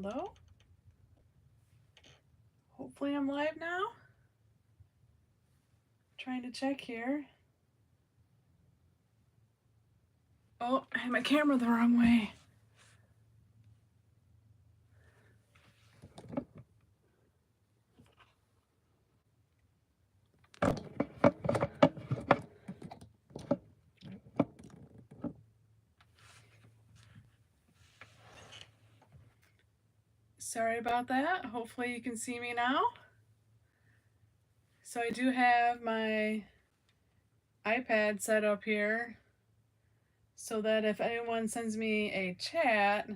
Hello? Hopefully I'm live now. Trying to check here. Oh, I had my camera the wrong way. Sorry about that. Hopefully you can see me now. So I do have my iPad set up here so that if anyone sends me a chat,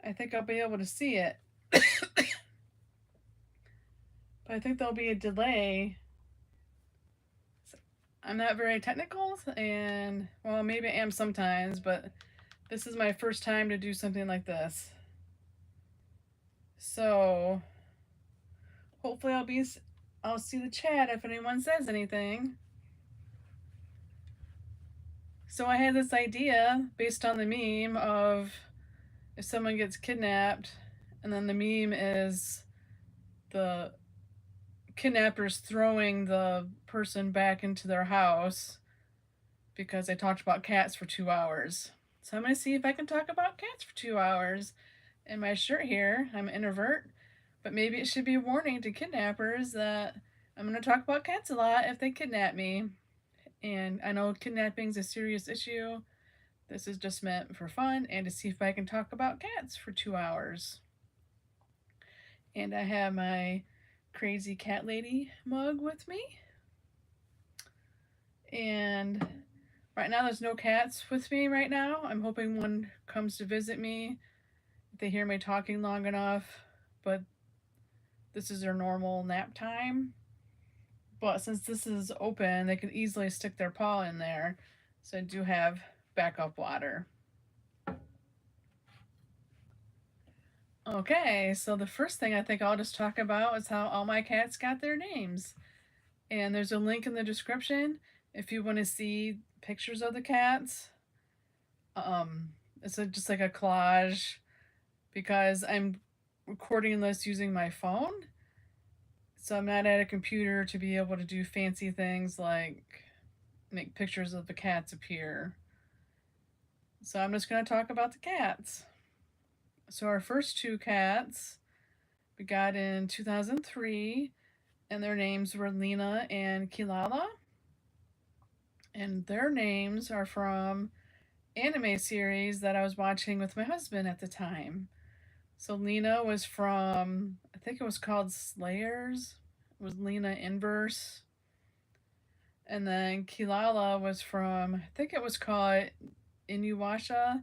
I think I'll be able to see it. But I think there'll be a delay. I'm not very technical, and well, maybe I am sometimes, but this is my first time to do something like this. So hopefully I'll see the chat if anyone says anything. So I had this idea based on the meme of if someone gets kidnapped, and then the meme is the kidnappers throwing the person back into their house because they talked about cats for 2 hours. So I'm going to see if I can talk about cats for 2 hours. In my shirt here, I'm an introvert, but maybe it should be a warning to kidnappers that I'm going to talk about cats a lot if they kidnap me. And I know kidnapping is a serious issue. This is just meant for fun and to see if I can talk about cats for 2 hours. And I have my crazy cat lady mug with me. And right now there's no cats with me right now. I'm hoping one comes to visit me if they hear me talking long enough, but this is their normal nap time. But since this is open, they can easily stick their paw in there. So I do have backup water. Okay, so the first thing I think I'll just talk about is how all my cats got their names. And there's a link in the description if you want to see pictures of the cats. It's just like a collage because I'm recording this using my phone. So I'm not at a computer to be able to do fancy things like make pictures of the cats appear. So I'm just going to talk about the cats. So our first two cats we got in 2003, and their names were Lena and 𝐸𝐞𝐢𝐝. And their names are from anime series that I was watching with my husband at the time. So Lena was from, I think it was called Slayers. It was Lena Inverse. And then 𝐸𝐞𝐢𝐝 was from, I think it was called 𝐼nuasha.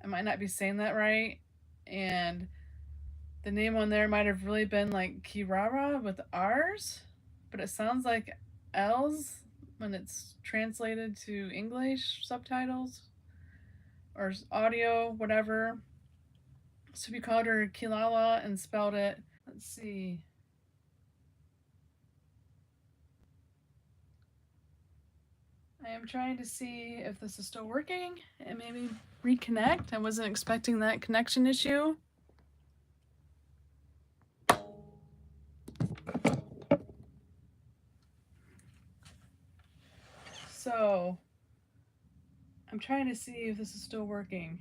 I might not be saying that right. And the name on there might have really been like Kirara with R's, but it sounds like L's when it's translated to English subtitles or audio, whatever. So we called her 𝐸𝐞𝐢𝐝 and spelled it, let's see. I am trying to see if this is still working and maybe reconnect. I wasn't expecting that connection issue. So I'm trying to see if this is still working.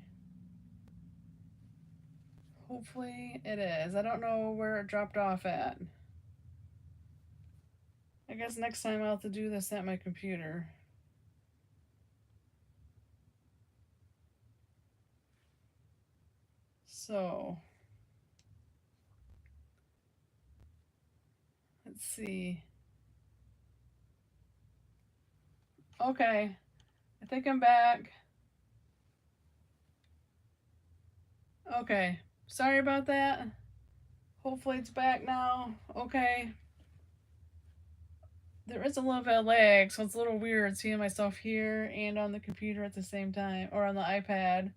Hopefully it is. I don't know where it dropped off at. I guess next time I'll have to do this at my computer. So let's see. Okay, I think I'm back. Okay, sorry about that. Hopefully it's back now. Okay. There is a little bit of lag, so it's a little weird seeing myself here and on the computer at the same time, or on the iPad.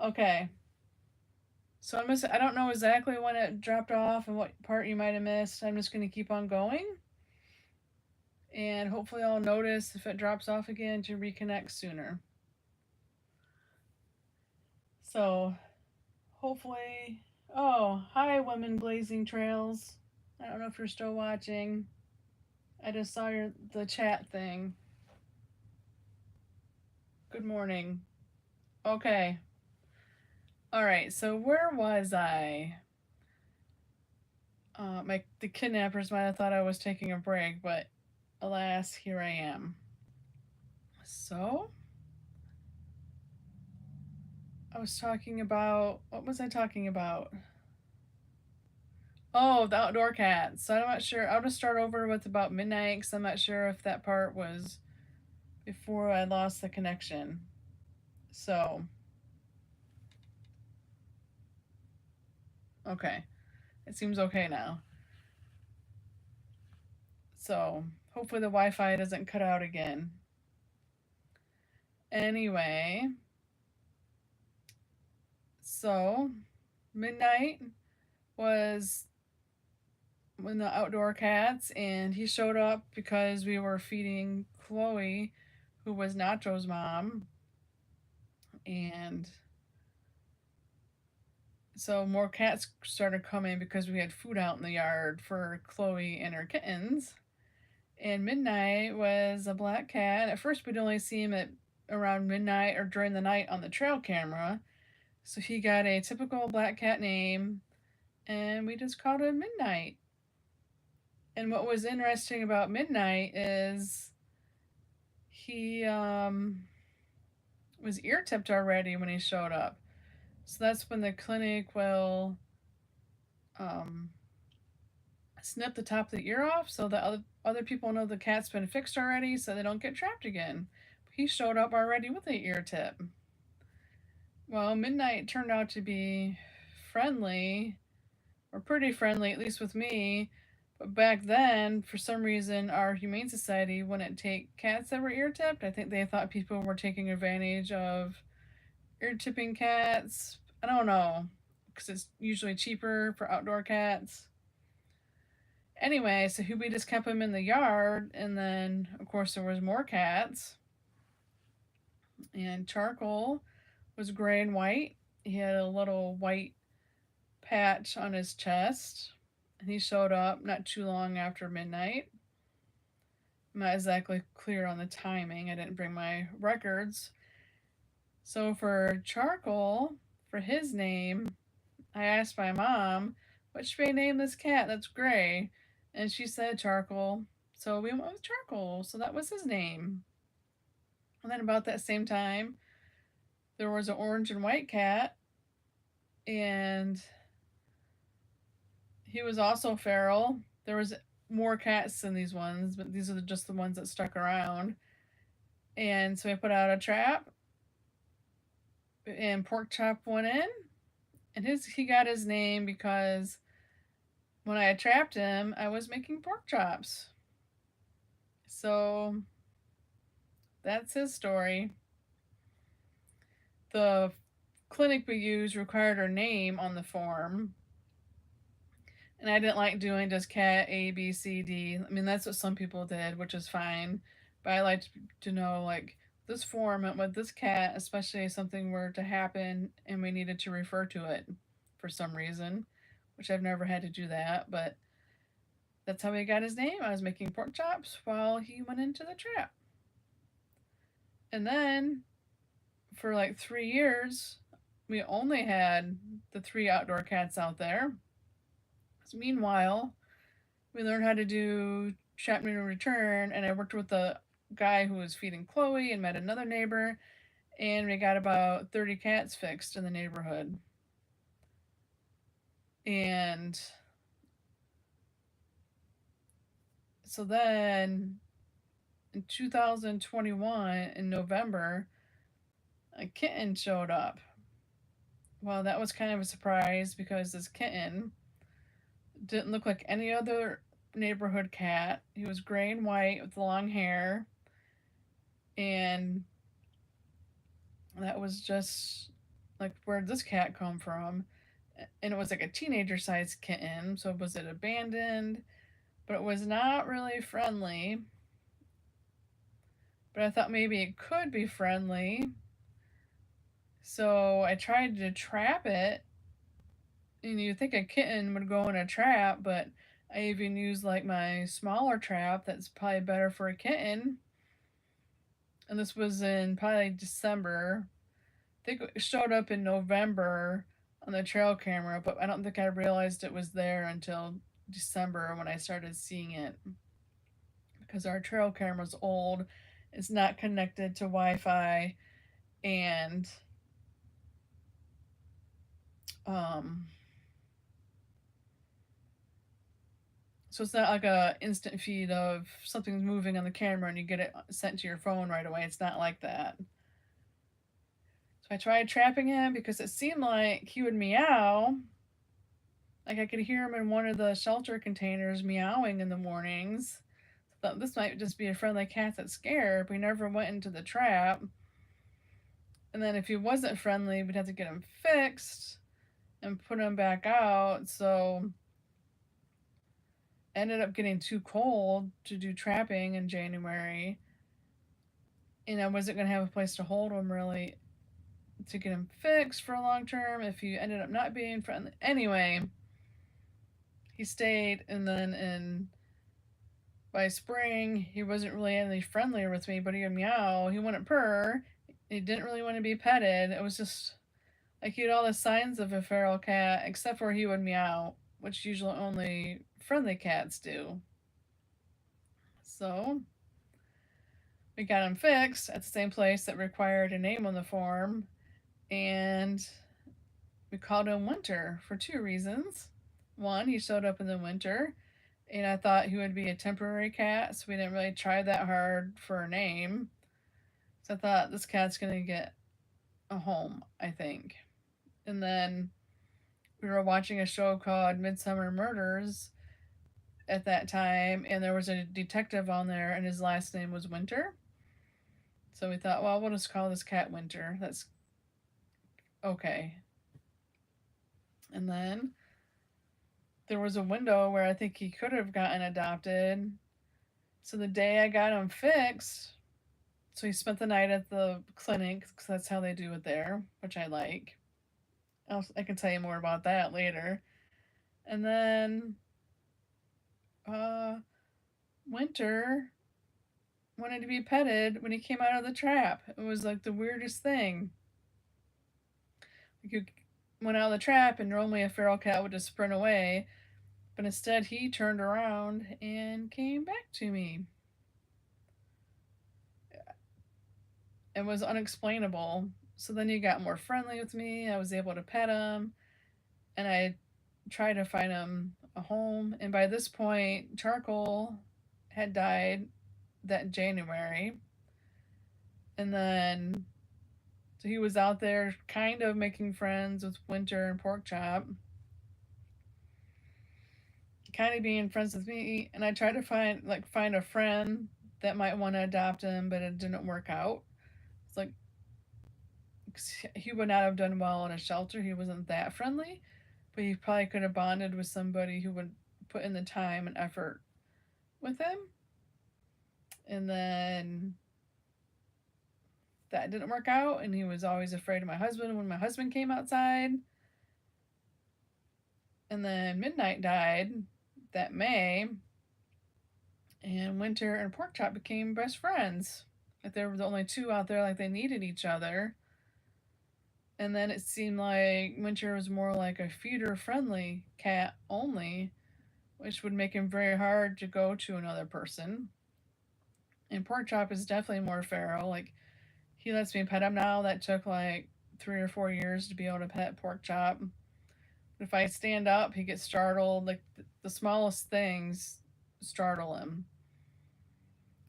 Okay. So I don't know exactly when it dropped off and what part you might have missed. I'm just going to keep on going. And hopefully I'll notice if it drops off again to reconnect sooner. So hopefully. Oh, hi, Women Blazing Trails. I don't know if you're still watching. I just saw the chat thing. Good morning. Okay. All right. So where was I? The kidnappers might have thought I was taking a break, but alas, here I am. So I was talking about, what was I talking about? Oh, the outdoor cats. So I'm not sure. I'll just start over with about midnight because I'm not sure if that part was before I lost the connection. So, okay. It seems okay now. So, hopefully the Wi Fi doesn't cut out again. Anyway, so midnight was when the outdoor cats, and he showed up because we were feeding Chloe, who was Nacho's mom, and so more cats started coming because we had food out in the yard for Chloe and her kittens. And Midnight was a black cat. At first, we'd only see him at around midnight or during the night on the trail camera. So he got a typical black cat name, and we just called him Midnight. And what was interesting about Midnight is he was ear tipped already when he showed up. So that's when the clinic will um, snip the top of the ear off so that other people know the cat's been fixed already so they don't get trapped again. He showed up already with the ear tip. Well, Midnight turned out to be friendly, or pretty friendly, at least with me. But back then, for some reason, our Humane Society wouldn't take cats that were ear tipped. I think they thought people were taking advantage of ear tipping cats. I don't know, because it's usually cheaper for outdoor cats. Anyway, so we just kept him in the yard, and then, of course, there was more cats. And Charcoal was gray and white. He had a little white patch on his chest. And he showed up not too long after midnight. I'm not exactly clear on the timing. I didn't bring my records. So for Charcoal, for his name, I asked my mom, what should we name this cat that's gray? And she said Charcoal. So we went with Charcoal. So that was his name. And then about that same time, there was an orange and white cat, and he was also feral. There was more cats than these ones, but these are just the ones that stuck around. And so I put out a trap, and Pork Chop went in, and he got his name because when I trapped him, I was making pork chops. So that's his story. The clinic we used required her name on the form, and I didn't like doing just cat A, B, C, D. I mean, that's what some people did, which is fine. But I like to know, like, this form went with this cat, especially if something were to happen and we needed to refer to it for some reason, which I've never had to do that. But that's how he got his name. I was making pork chops while he went into the trap. And then for like 3 years, we only had the 3 outdoor cats out there. So meanwhile, we learned how to do trap, neuter, return, and I worked with the guy who was feeding Chloe and met another neighbor, and we got about 30 cats fixed in the neighborhood. And so then in 2021, in November, a kitten showed up. Well, that was kind of a surprise because this kitten didn't look like any other neighborhood cat. He was gray and white with long hair, and that was just like, where did this cat come from? And it was like a teenager sized kitten, so was it abandoned? But it was not really friendly. But I thought maybe it could be friendly. So I tried to trap it, And you think a kitten would go in a trap, but I even use like my smaller trap that's probably better for a kitten. And this was in probably December. I think it showed up in November on the trail camera, but I don't think I realized it was there until December when I started seeing it, because our trail camera's old. It's not connected to Wi-Fi, and um, so it's not like a instant feed of something's moving on the camera and you get it sent to your phone right away. It's not like that. So I tried trapping him because it seemed like he would meow. Like I could hear him in one of the shelter containers meowing in the mornings. So I thought this might just be a friendly cat that's scared, but he never went into the trap. And then if he wasn't friendly, we'd have to get him fixed and put him back out. So ended up getting too cold to do trapping in January. And I wasn't going to have a place to hold him really to get him fixed for a long term if he ended up not being friendly. Anyway, he stayed, and then by spring he wasn't really any friendlier with me, but he would meow. He wouldn't purr. He didn't really want to be petted. It was just like he had all the signs of a feral cat, except for he would meow, which usually only friendly cats do. So we got him fixed at the same place that required a name on the form, and we called him Winter for two reasons. One, he showed up in the winter, and I thought he would be a temporary cat, so we didn't really try that hard for a name. So I thought this cat's gonna get a home, I think. And then we were watching a show called Midsummer Murders at that time, and there was a detective on there, and his last name was Winter. So we thought, well, we'll just call this cat Winter. That's okay. And then there was a window where I think he could have gotten adopted. So the day I got him fixed, so he spent the night at the clinic because that's how they do it there, which I like. I can tell you more about that later. And then uh, Winter wanted to be petted when he came out of the trap. It was like the weirdest thing. Like you went out of the trap, and normally a feral cat would just sprint away, but instead he turned around and came back to me. It was unexplainable. So then he got more friendly with me. I was able to pet him, and I tried to find him a home. And by this point, Charcoal had died that January. And then, so he was out there kind of making friends with Winter and Porkchop, kind of being friends with me. And I tried to find a friend that might want to adopt him, but it didn't work out. It's like he would not have done well in a shelter. He wasn't that friendly, but he probably could have bonded with somebody who would put in the time and effort with him. And then that didn't work out, and he was always afraid of my husband when my husband came outside. And then Midnight died that May, and Winter and Porkchop became best friends. Like they were the only two out there, like they needed each other. And then it seemed like Winter was more like a feeder friendly cat only, which would make him very hard to go to another person. And Porkchop is definitely more feral. Like he lets me pet him now. That took like 3 or 4 years to be able to pet Porkchop. If I stand up, he gets startled. Like the smallest things startle him.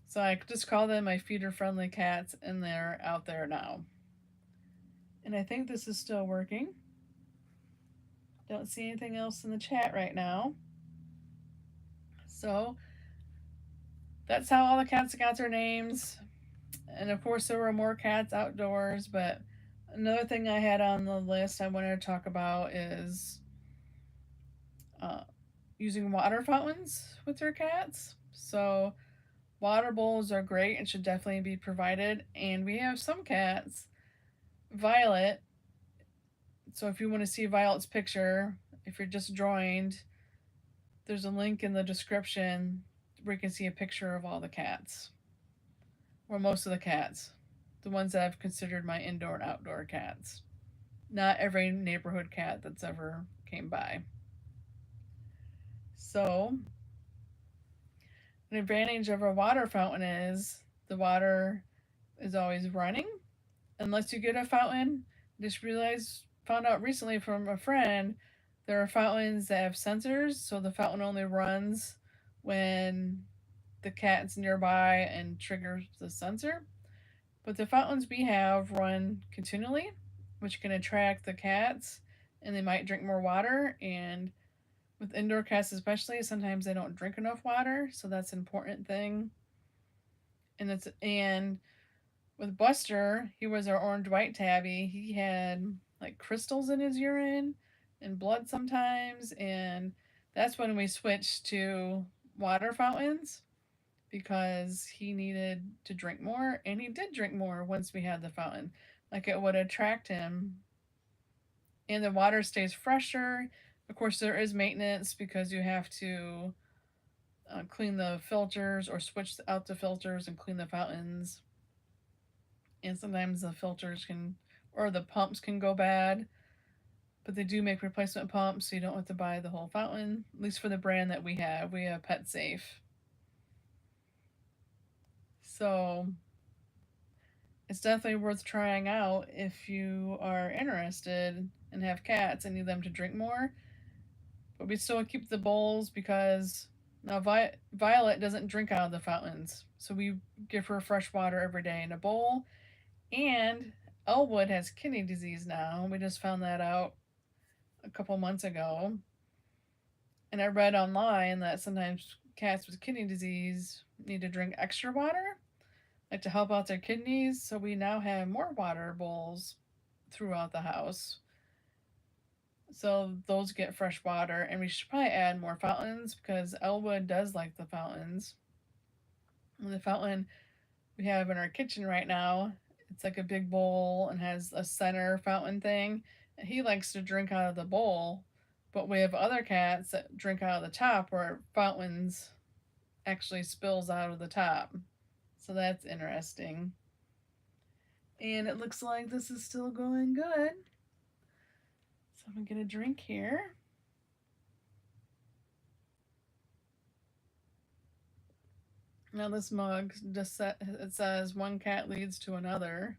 So I just call them my feeder friendly cats, and they're out there now. And I think this is still working. Don't see anything else in the chat right now. So that's how all the cats got their names. And of course, there were more cats outdoors. But another thing I had on the list I wanted to talk about is using water fountains with your cats. So water bowls are great and should definitely be provided. And we have some cats, Violet. So if you want to see Violet's picture, if you're just joined, there's a link in the description where you can see a picture of all the cats, or most of the cats, the ones that I've considered my indoor and outdoor cats. Not every neighborhood cat that's ever came by. So, an advantage of a water fountain is the water is always running. Unless you get a fountain, just found out recently from a friend, there are fountains that have sensors, so the fountain only runs when the cat's nearby and triggers the sensor. But the fountains we have run continually, which can attract the cats and they might drink more water. And with indoor cats, especially, sometimes they don't drink enough water, so that's an important thing. And with Buster, he was our orange white tabby. He had like crystals in his urine and blood sometimes, and that's when we switched to water fountains because he needed to drink more, and he did drink more once we had the fountain. Like it would attract him, and the water stays fresher. Of course, there is maintenance because you have to clean the filters or switch out the filters and clean the fountains. And sometimes the filters can, or the pumps can go bad, but they do make replacement pumps, so you don't have to buy the whole fountain. At least for the brand that we have Pet Safe. So it's definitely worth trying out if you are interested and have cats and need them to drink more. But we still keep the bowls because now Violet doesn't drink out of the fountains, so we give her fresh water every day in a bowl. And Elwood has kidney disease now. We just found that out a couple months ago. And I read online that sometimes cats with kidney disease need to drink extra water, like to help out their kidneys. So we now have more water bowls throughout the house. So those get fresh water, and we should probably add more fountains because Elwood does like the fountains. And the fountain we have in our kitchen right now, it's like a big bowl and has a center fountain thing. And he likes to drink out of the bowl, but we have other cats that drink out of the top where fountains actually spills out of the top. So that's interesting. And it looks like this is still going good. So I'm going to get a drink here. Now this mug just it says one cat leads to another.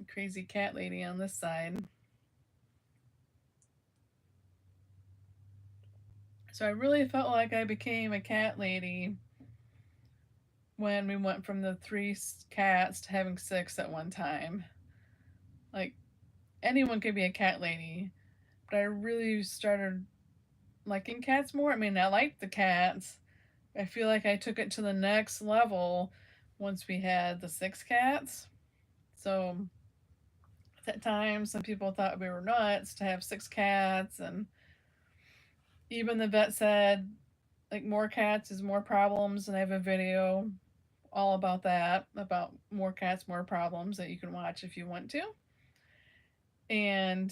Crazy cat lady on this side. So I really felt like I became a cat lady when we went from the 3 cats to having 6 at one time. Like anyone could be a cat lady, but I really started liking cats more. I mean, I liked the cats. I feel like I took it to the next level once we had the 6 cats. So at that time, some people thought we were nuts to have 6 cats, and even the vet said, like, more cats is more problems, and I have a video all about that, about more cats, more problems that you can watch if you want to. And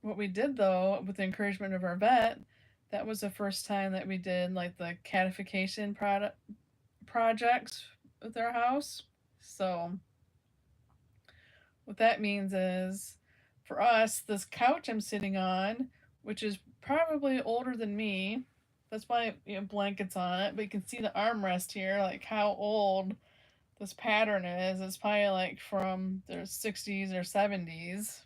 what we did, though, with the encouragement of our vet, that was the first time that we did like the catification projects with our house. So what that means is, for us, this couch I'm sitting on, which is probably older than me, that's why blankets on it, but you can see the armrest here, like how old this pattern is. It's probably like from the 60s or 70s.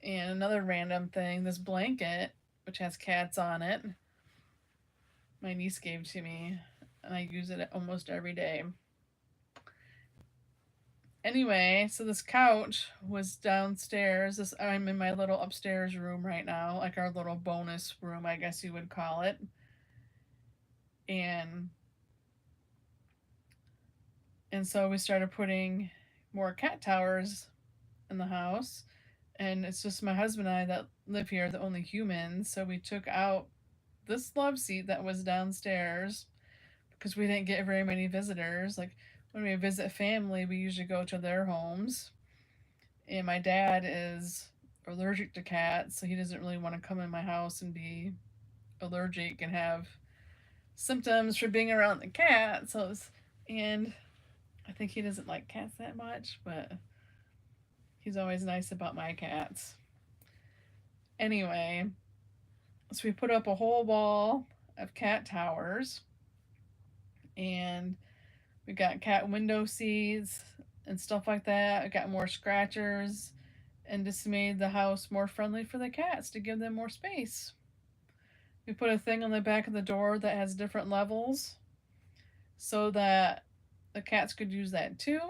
And another random thing, this blanket, which has cats on it, my niece gave to me, and I use it almost every day. Anyway, so this couch was downstairs. I'm in my little upstairs room right now, like our little bonus room, I guess you would call it. And so we started putting more cat towers in the house, and it's just my husband and I that live here, the only humans. So we took out this love seat that was downstairs because we didn't get very many visitors. Like when we visit family, we usually go to their homes. And my dad is allergic to cats, so he doesn't really want to come in my house and be allergic and have symptoms for being around the cat. And I think he doesn't like cats that much, but he's always nice about my cats. Anyway, so we put up a whole wall of cat towers, and we got cat window seats and stuff like that. I got more scratchers and just made the house more friendly for the cats to give them more space. We put a thing on the back of the door that has different levels so that the cats could use that too.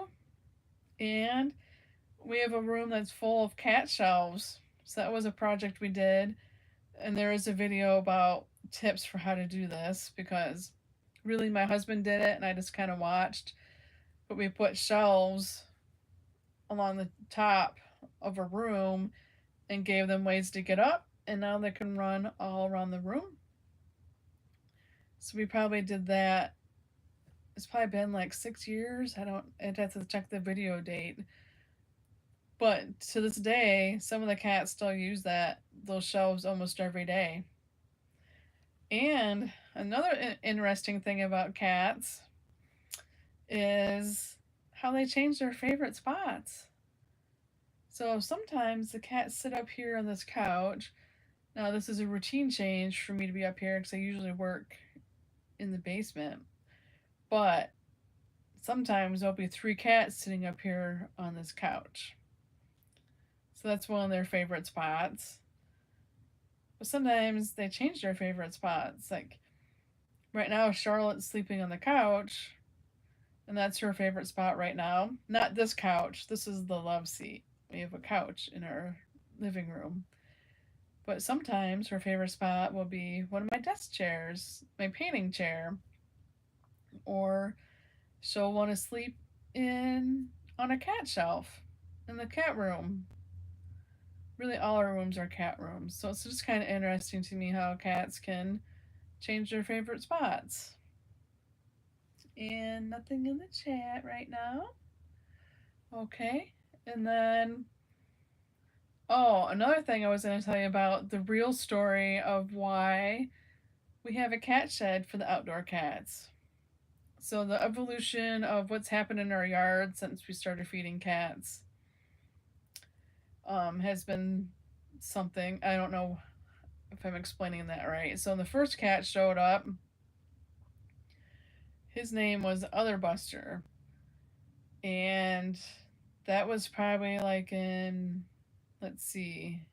And we have a room that's full of cat shelves. So that was a project we did. And there is a video about tips for how to do this because really my husband did it and I just kind of watched. But we put shelves along the top of a room and gave them ways to get up, and now they can run all around the room. So we probably did that. It's probably been like 6 years. I'd have to check the video date. But to this day, some of the cats still use those shelves almost every day. And another interesting thing about cats is how they change their favorite spots. So sometimes the cats sit up here on this couch. Now, this is a routine change for me to be up here because I usually work in the basement. But sometimes there'll be 3 cats sitting up here on this couch. So that's one of their favorite spots. But sometimes they change their favorite spots. Like right now, Charlotte's sleeping on the couch, and that's her favorite spot right now. Not this couch. This is the love seat. We have a couch in our living room. But sometimes her favorite spot will be one of my desk chairs, my painting chair. Or she'll want to sleep on a cat shelf in the cat room. Really, all our rooms are cat rooms. So it's just kind of interesting to me how cats can change their favorite spots. And nothing in the chat right now. Okay. And then, another thing I was going to tell you about the real story of why we have a cat shed for the outdoor cats. So, the evolution of what's happened in our yard since we started feeding cats has been something. I don't know if I'm explaining that right. So, the first cat showed up. His name was Other Buster. And that was probably like in, let's see,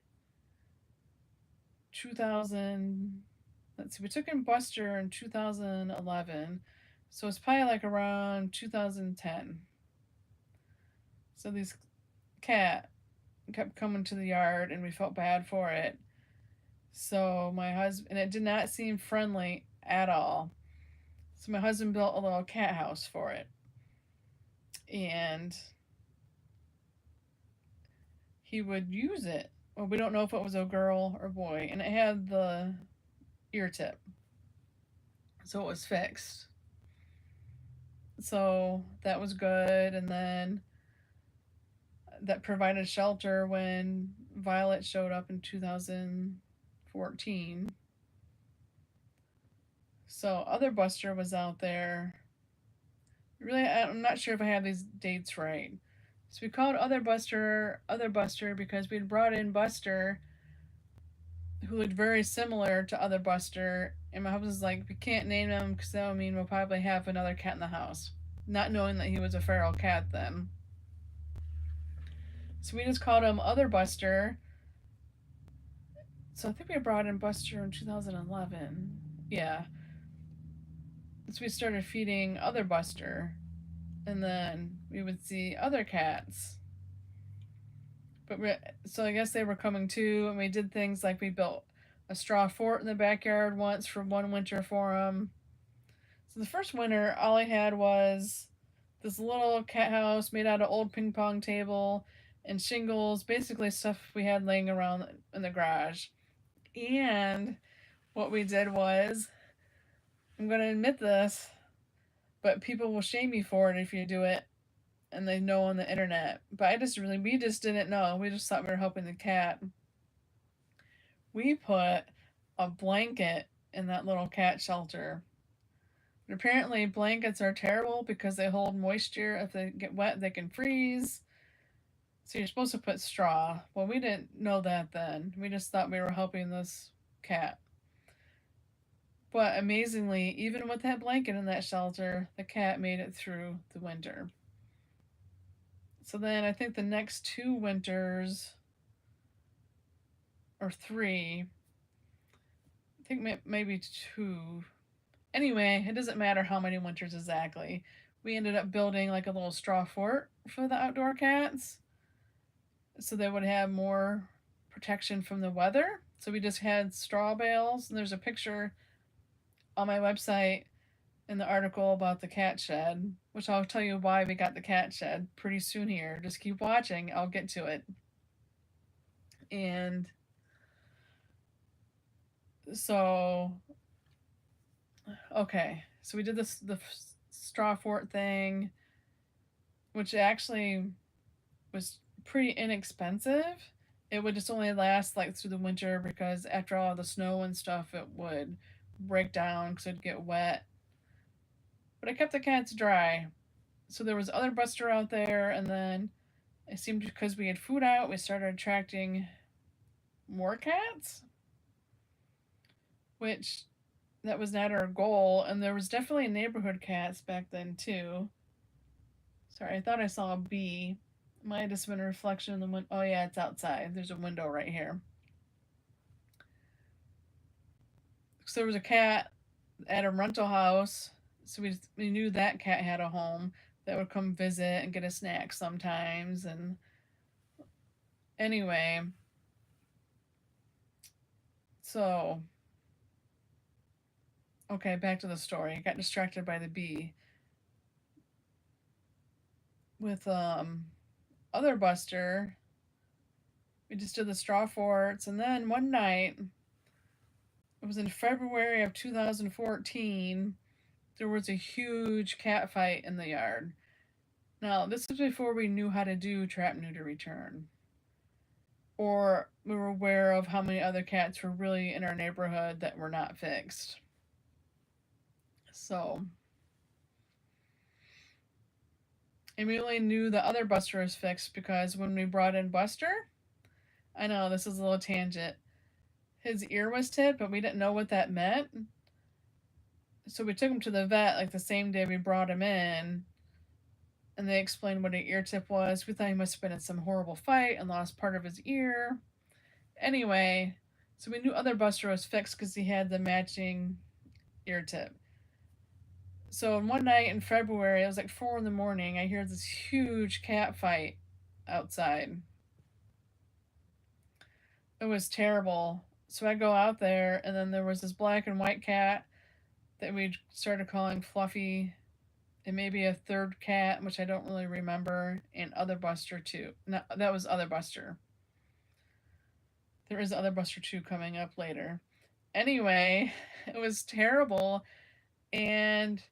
2000. Let's see, we took in Buster in 2011. So it's probably like around 2010. So this cat kept coming to the yard and we felt bad for it. So my husband, and it did not seem friendly at all. So my husband built a little cat house for it. And he would use it. Well, we don't know if it was a girl or boy. And it had the ear tip. So it was fixed. So that was good. And then that provided shelter when Violet showed up in 2014. So Other Buster was out there. Really, I'm not sure if I have these dates right. So we called Other Buster because we'd brought in Buster, who looked very similar to Other Buster, and my husband was like, we can't name him because that would mean we'll probably have another cat in the house. Not knowing that he was a feral cat then. So we just called him Other Buster. So I think we brought in Buster in 2011. Yeah. So we started feeding Other Buster. And then we would see other cats. So I guess they were coming too, and we did things like we built a straw fort in the backyard once for one winter for them. So the first winter, all I had was this little cat house made out of old ping pong table and shingles, basically stuff we had laying around in the garage. And what we did was, I'm going to admit this, but people will shame you for it if you do it, and they know on the internet. But we just didn't know. We just thought we were helping the cat. we put a blanket in that little cat shelter. And apparently, blankets are terrible because they hold moisture. If they get wet, they can freeze. So you're supposed to put straw. Well, we didn't know that then. We just thought we were helping this cat. But amazingly, even with that blanket in that shelter, the cat made it through the winter. So then I think the next 2 winters, or 3, I think maybe 2. Anyway, it doesn't matter how many winters exactly. We ended up building like a little straw fort for the outdoor cats so they would have more protection from the weather. So we just had straw bales, and there's a picture on my website in the article about the cat shed, which I'll tell you why we got the cat shed pretty soon here. Just keep watching, I'll get to it. And so, okay, so we did the straw fort thing, which actually was pretty inexpensive. It would just only last like through the winter because after all the snow and stuff, it would break down because it'd get wet. But I kept the cats dry. So there was other buster out there, and then it seemed because we had food out, we started attracting more cats, which that was not our goal. And there was definitely neighborhood cats back then too. Sorry, I thought I saw a bee. Might have just been a reflection in the window. Oh yeah, it's outside. There's a window right here. So there was a cat at a rental house. So we knew that cat had a home that would come visit and get a snack sometimes. And anyway, so okay, back to the story. I got distracted by the bee. With other buster, we just did the straw forts, and then one night, it was in February of 2014, there was a huge cat fight in the yard. Now, this was before we knew how to do trap, neuter, return, or we were aware of how many other cats were really in our neighborhood that were not fixed. So, and we only knew the other Buster was fixed because when we brought in Buster, I know this is a little tangent, his ear was tipped, but we didn't know what that meant. So we took him to the vet like the same day we brought him in, and they explained what an ear tip was. We thought he must have been in some horrible fight and lost part of his ear. Anyway, so we knew other Buster was fixed because he had the matching ear tip. So one night in February, it was like 4 in the morning, I hear this huge cat fight outside. It was terrible. So I go out there, and then there was this black and white cat that we started calling Fluffy, and maybe a third cat, which I don't really remember, and Other Buster too. No, that was Other Buster. There is Other Buster 2 coming up later. Anyway, it was terrible, and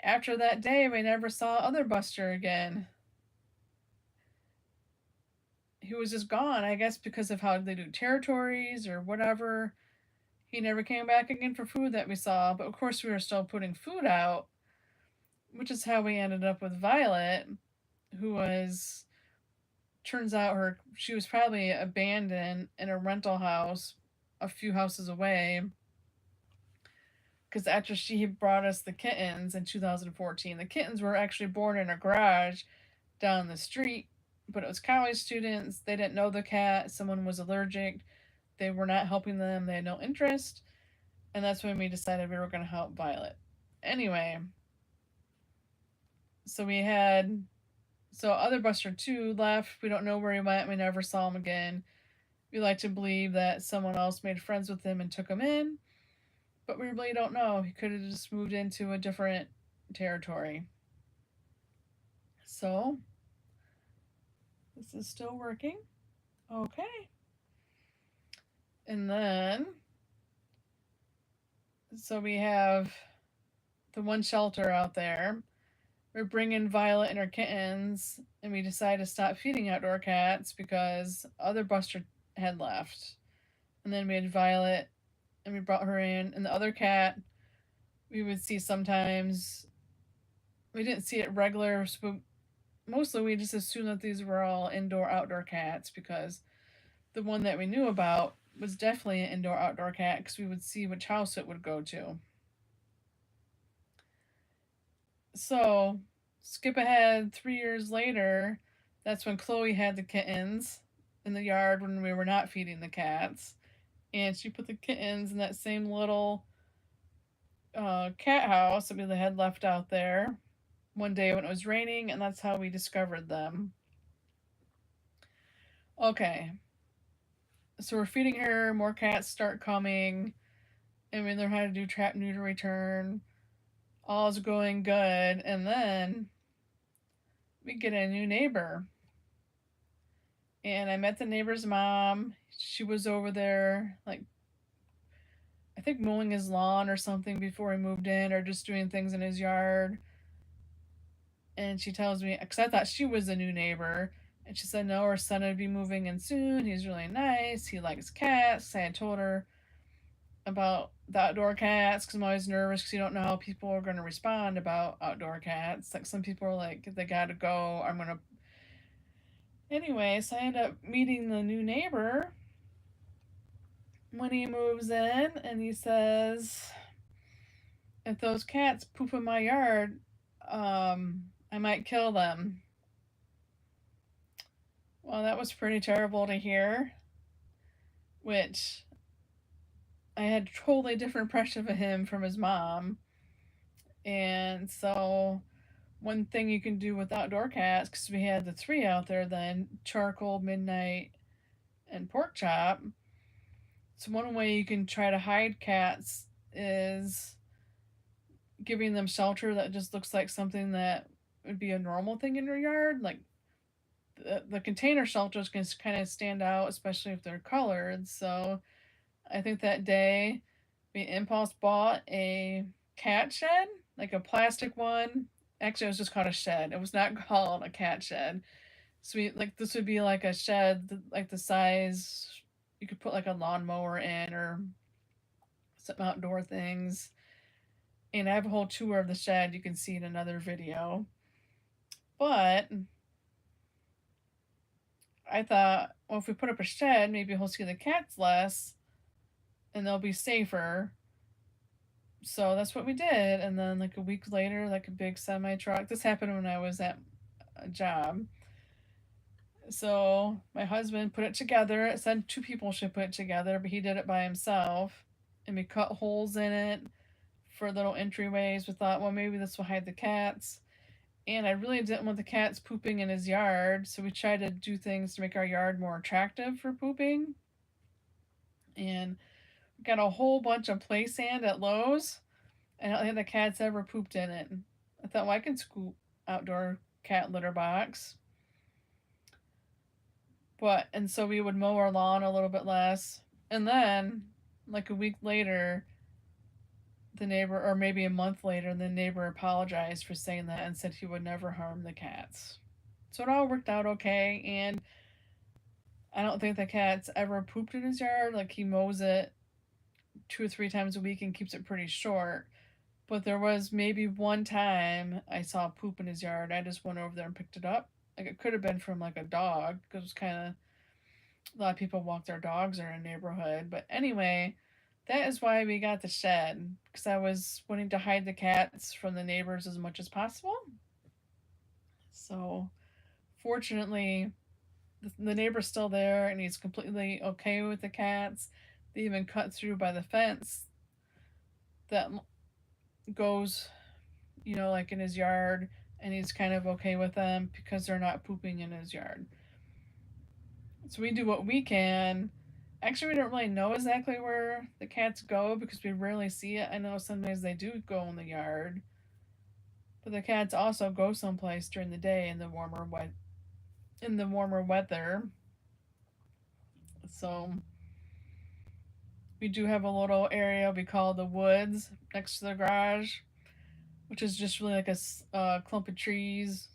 after that day, we never saw Other Buster again. He was just gone, I guess because of how they do territories or whatever. He never came back again for food that we saw, but of course we were still putting food out, which is how we ended up with Violet, who was, turns out she was probably abandoned in a rental house a few houses away, because after she brought us the kittens in 2014, the kittens were actually born in a garage down the street, but it was college students. They didn't know the cat. Someone was allergic. They were not helping them. They had no interest. And that's when we decided we were going to help Violet. Anyway, so Other Buster 2 left. We don't know where he went. We never saw him again. We like to believe that someone else made friends with him and took him in, but we really don't know. He could have just moved into a different territory. So, this is still working. Okay. And then, so we have the one shelter out there. We're bringing Violet and her kittens, and we decided to stop feeding outdoor cats because Other Buster had left. And then we had Violet, and we brought her in. And the other cat we would see sometimes. We didn't see it regular, but mostly we just assumed that these were all indoor outdoor cats because the one that we knew about was definitely an indoor outdoor cat because we would see which house it would go to. So, skip ahead 3 years later, that's when Chloe had the kittens in the yard when we were not feeding the cats. And she put the kittens in that same little cat house that we had left out there one day when it was raining, and that's how we discovered them. Okay, so we're feeding her, more cats start coming, and we learn how to do trap, neuter, return. All's going good, and then we get a new neighbor. And I met the neighbor's mom. She was over there, like, I think mowing his lawn or something before he moved in, or just doing things in his yard. And she tells me, because I thought she was a new neighbor, and she said, no, her son would be moving in soon. He's really nice. He likes cats. I had told her about the outdoor cats because I'm always nervous because you don't know how people are going to respond about outdoor cats. Like, some people are like, they got to go. I'm going to. Anyway, so I end up meeting the new neighbor when he moves in, and he says, if those cats poop in my yard, I might kill them. Well, that was pretty terrible to hear, which I had a totally different impression of him from his mom. And so, one thing you can do with outdoor cats, because we had the three out there then, Charcoal, Midnight, and Pork Chop. So, one way you can try to hide cats is giving them shelter that just looks like something that would be a normal thing in your yard. Like, the container shelters can kind of stand out, especially if they're colored. So, I think that day we impulse bought a cat shed, like a plastic one. Actually, it was just called a shed. It was not called a cat shed. So we, like, this would be like a shed, like the size you could put like a lawnmower in or some outdoor things. And I have a whole tour of the shed. You can see in another video. But I thought, well, if we put up a shed, maybe he'll see the cats less and they'll be safer. So that's what we did. And then, like, a week later, like, a big semi truck. This happened when I was at a job. So my husband put it together. It said two people should put it together, but he did it by himself. And we cut holes in it for little entryways. We thought, well, maybe this will hide the cats. And I really didn't want the cats pooping in his yard, so we tried to do things to make our yard more attractive for pooping. And we got a whole bunch of play sand at Lowe's. I don't think the cats ever pooped in it. I thought, well, I can scoop outdoor cat litter box. But, and so we would mow our lawn a little bit less. And then, like a week later, the neighbor, or maybe a month later, the neighbor apologized for saying that and said he would never harm the cats. So it all worked out okay. And I don't think the cat's ever pooped in his yard. Like, he mows it 2 or 3 times a week and keeps it pretty short. But there was maybe one time I saw poop in his yard. I just went over there and picked it up. Like, it could have been from like a dog because it was kind of, a lot of people walk their dogs in a neighborhood. But anyway, that is why we got the shed, because I was wanting to hide the cats from the neighbors as much as possible. So fortunately, the neighbor's still there and he's completely okay with the cats. They even cut through by the fence that goes, like in his yard, and he's kind of okay with them because they're not pooping in his yard. So we do what we can. Actually, we don't really know exactly where the cats go because we rarely see it. I know sometimes they do go in the yard, but the cats also go someplace during the day in the warmer weather. So we do have a little area we call the woods next to the garage, which is just really like a clump of trees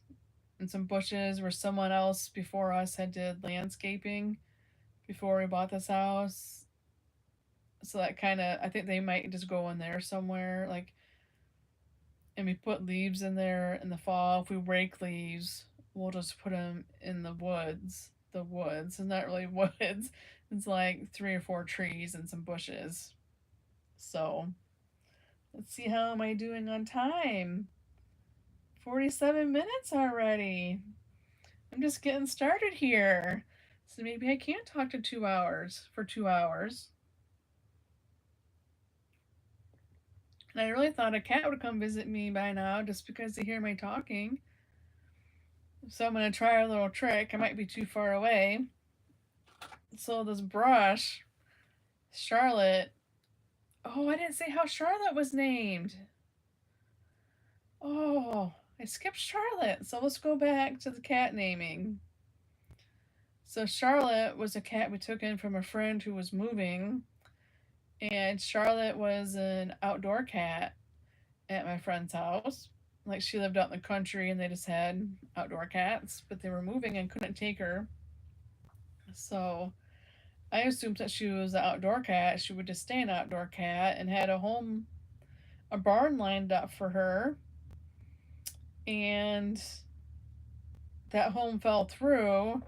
and some bushes where someone else before us had did landscaping before we bought this house. So that kind of, I think they might just go in there somewhere. Like, and we put leaves in there in the fall. If we rake leaves, we'll just put them in the woods. The woods. It's not really woods. It's like 3 or 4 trees and some bushes. So let's see, how am I doing on time? 47 minutes already. I'm just getting started here. So maybe I can't talk to 2 hours for 2 hours. And I really thought a cat would come visit me by now just because they hear my talking. So I'm going to try a little trick. I might be too far away. So this brush, Charlotte. Oh, I didn't say how Charlotte was named. Oh, I skipped Charlotte. So let's go back to the cat naming. So Charlotte was a cat we took in from a friend who was moving. And Charlotte was an outdoor cat at my friend's house. Like, she lived out in the country and they just had outdoor cats, but they were moving and couldn't take her. So I assumed that she was an outdoor cat. She would just stay an outdoor cat, and had a barn lined up for her. And that home fell through,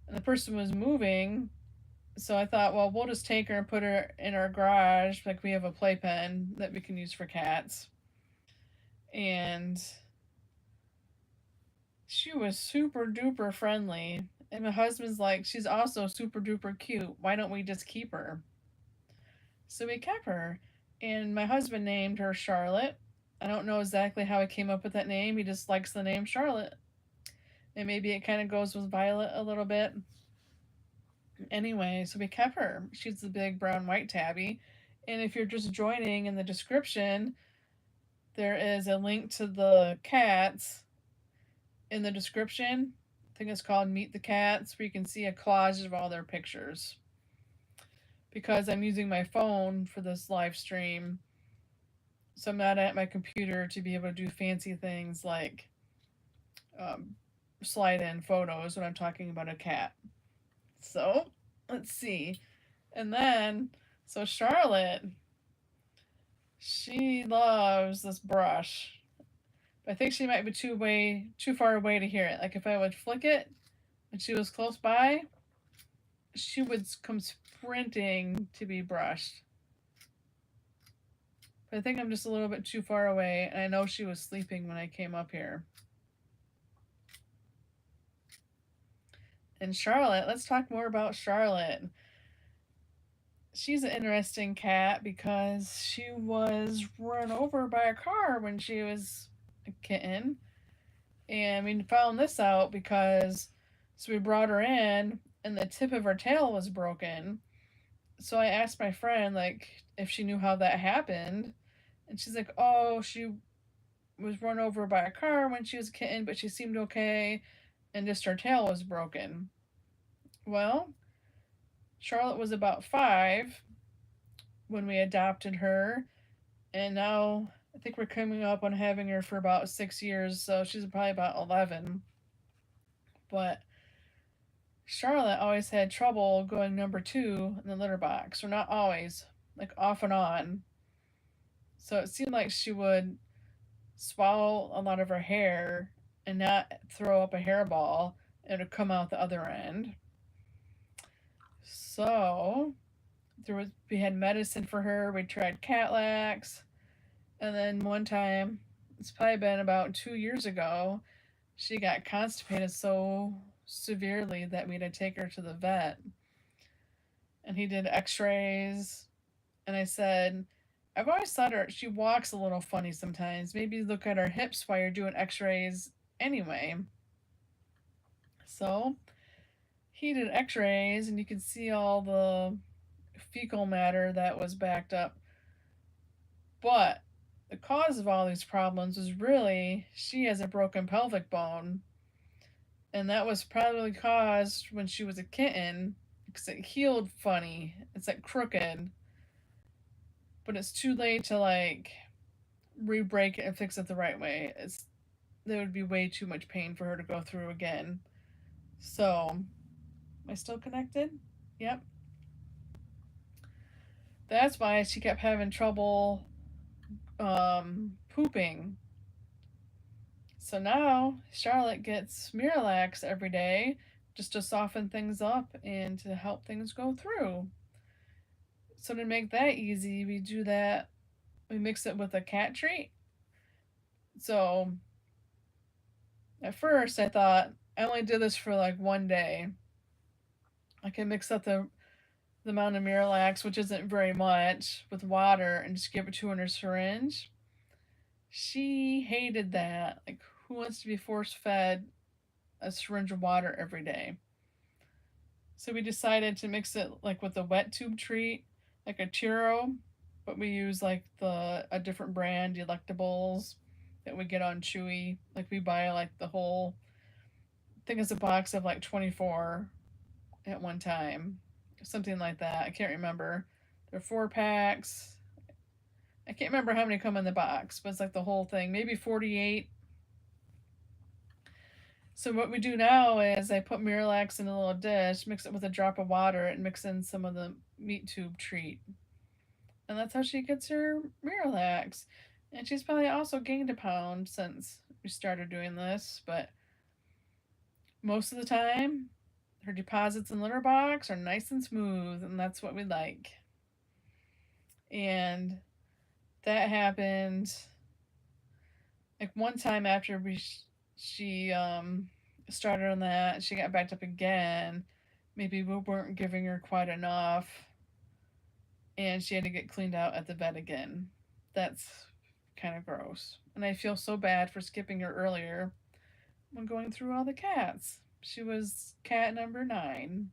and the person was moving. So I thought, well, we'll just take her and put her in our garage. Like, we have a playpen that we can use for cats. And she was super duper friendly. And my husband's like, she's also super duper cute. Why don't we just keep her? So we kept her. And my husband named her Charlotte. I don't know exactly how he came up with that name. He just likes the name Charlotte. And maybe it kind of goes with Violet a little bit. Anyway, so we kept her. She's the big brown white tabby. And if you're just joining, in the description, there is a link to the cats in the description. I think it's called Meet the Cats, where you can see a collage of all their pictures. Because I'm using my phone for this live stream, so I'm not at my computer to be able to do fancy things like slide in photos when I'm talking about a cat. So let's see. And then, so Charlotte, she loves this brush. But I think she might be too far away to hear it. Like, if I would flick it and she was close by, she would come sprinting to be brushed. But I think I'm just a little bit too far away, and I know she was sleeping when I came up here. And Charlotte, let's talk more about Charlotte. She's an interesting cat because she was run over by a car when she was a kitten. And we found this out because, so we brought her in and the tip of her tail was broken. So I asked my friend, like, if she knew how that happened. And she's like, oh, she was run over by a car when she was a kitten, but she seemed okay, and just her tail was broken. Well, Charlotte was about 5 when we adopted her, and now I think we're coming up on having her for about 6 years, so she's probably about 11. But Charlotte always had trouble going number 2 in the litter box, or not always, like off and on. So it seemed like she would swallow a lot of her hair and not throw up a hairball, and it would come out the other end. So we had medicine for her. We tried Catlax, and then one time, it's probably been about 2 years ago, she got constipated so severely that we had to take her to the vet. And he did X-rays, and I said, I've always thought she walks a little funny sometimes. Maybe look at her hips while you're doing X-rays anyway. So he did X-rays, and you could see all the fecal matter that was backed up. But the cause of all these problems was really she has a broken pelvic bone, and that was probably caused when she was a kitten because it healed funny. It's like crooked, but it's too late to like re-break it and fix it the right way. There would be way too much pain for her to go through again. So, am I still connected? Yep. That's why she kept having trouble pooping. So now Charlotte gets Miralax every day just to soften things up and to help things go through. So to make that easy, we do that. We mix it with a cat treat. So at first I thought I only did this for like one day. I can mix up the amount of Miralax, which isn't very much, with water and just give it to her in a syringe. She hated that. Like, who wants to be force fed a syringe of water every day? So we decided to mix it like with a wet tube treat, like a churro, but we use like the a different brand, Delectables, that we get on Chewy. Like we buy like the whole, I think it's a box of like 24 at one time, something like that. I can't remember. They're 4 packs. I can't remember how many come in the box, but it's like the whole thing, maybe 48. So what we do now is I put Miralax in a little dish, mix it with a drop of water, and mix in some of the meat tube treat. And that's how she gets her Miralax. And she's probably also gained a pound since we started doing this, but most of the time, her deposits in litter box are nice and smooth, and that's what we like. And that happened like one time after she started on that, she got backed up again. Maybe we weren't giving her quite enough, and she had to get cleaned out at the vet again. That's kind of gross. And I feel so bad for skipping her earlier when going through all the cats. She was cat number 9.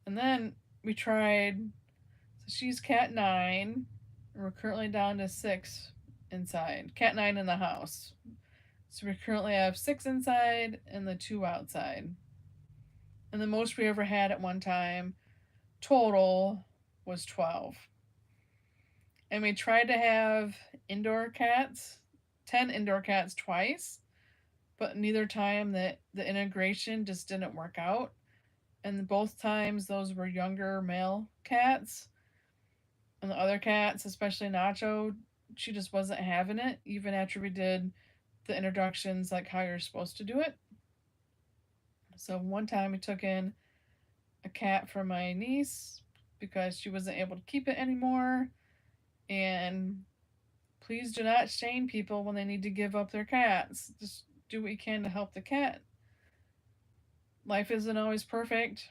And then we tried, so she's cat 9, and we're currently down to 6 inside. Cat 9 in the house. So we currently have 6 inside and the 2 outside. And the most we ever had at one time total was 12. And we tried to have indoor cats, 10 indoor cats twice, but neither time that the integration just didn't work out. And both times those were younger male cats. And the other cats, especially Nacho, she just wasn't having it, even after we did the introductions like how you're supposed to do it. So one time we took in a cat for my niece because she wasn't able to keep it anymore. And please do not shame people when they need to give up their cats. Just do what you can to help the cat. Life isn't always perfect.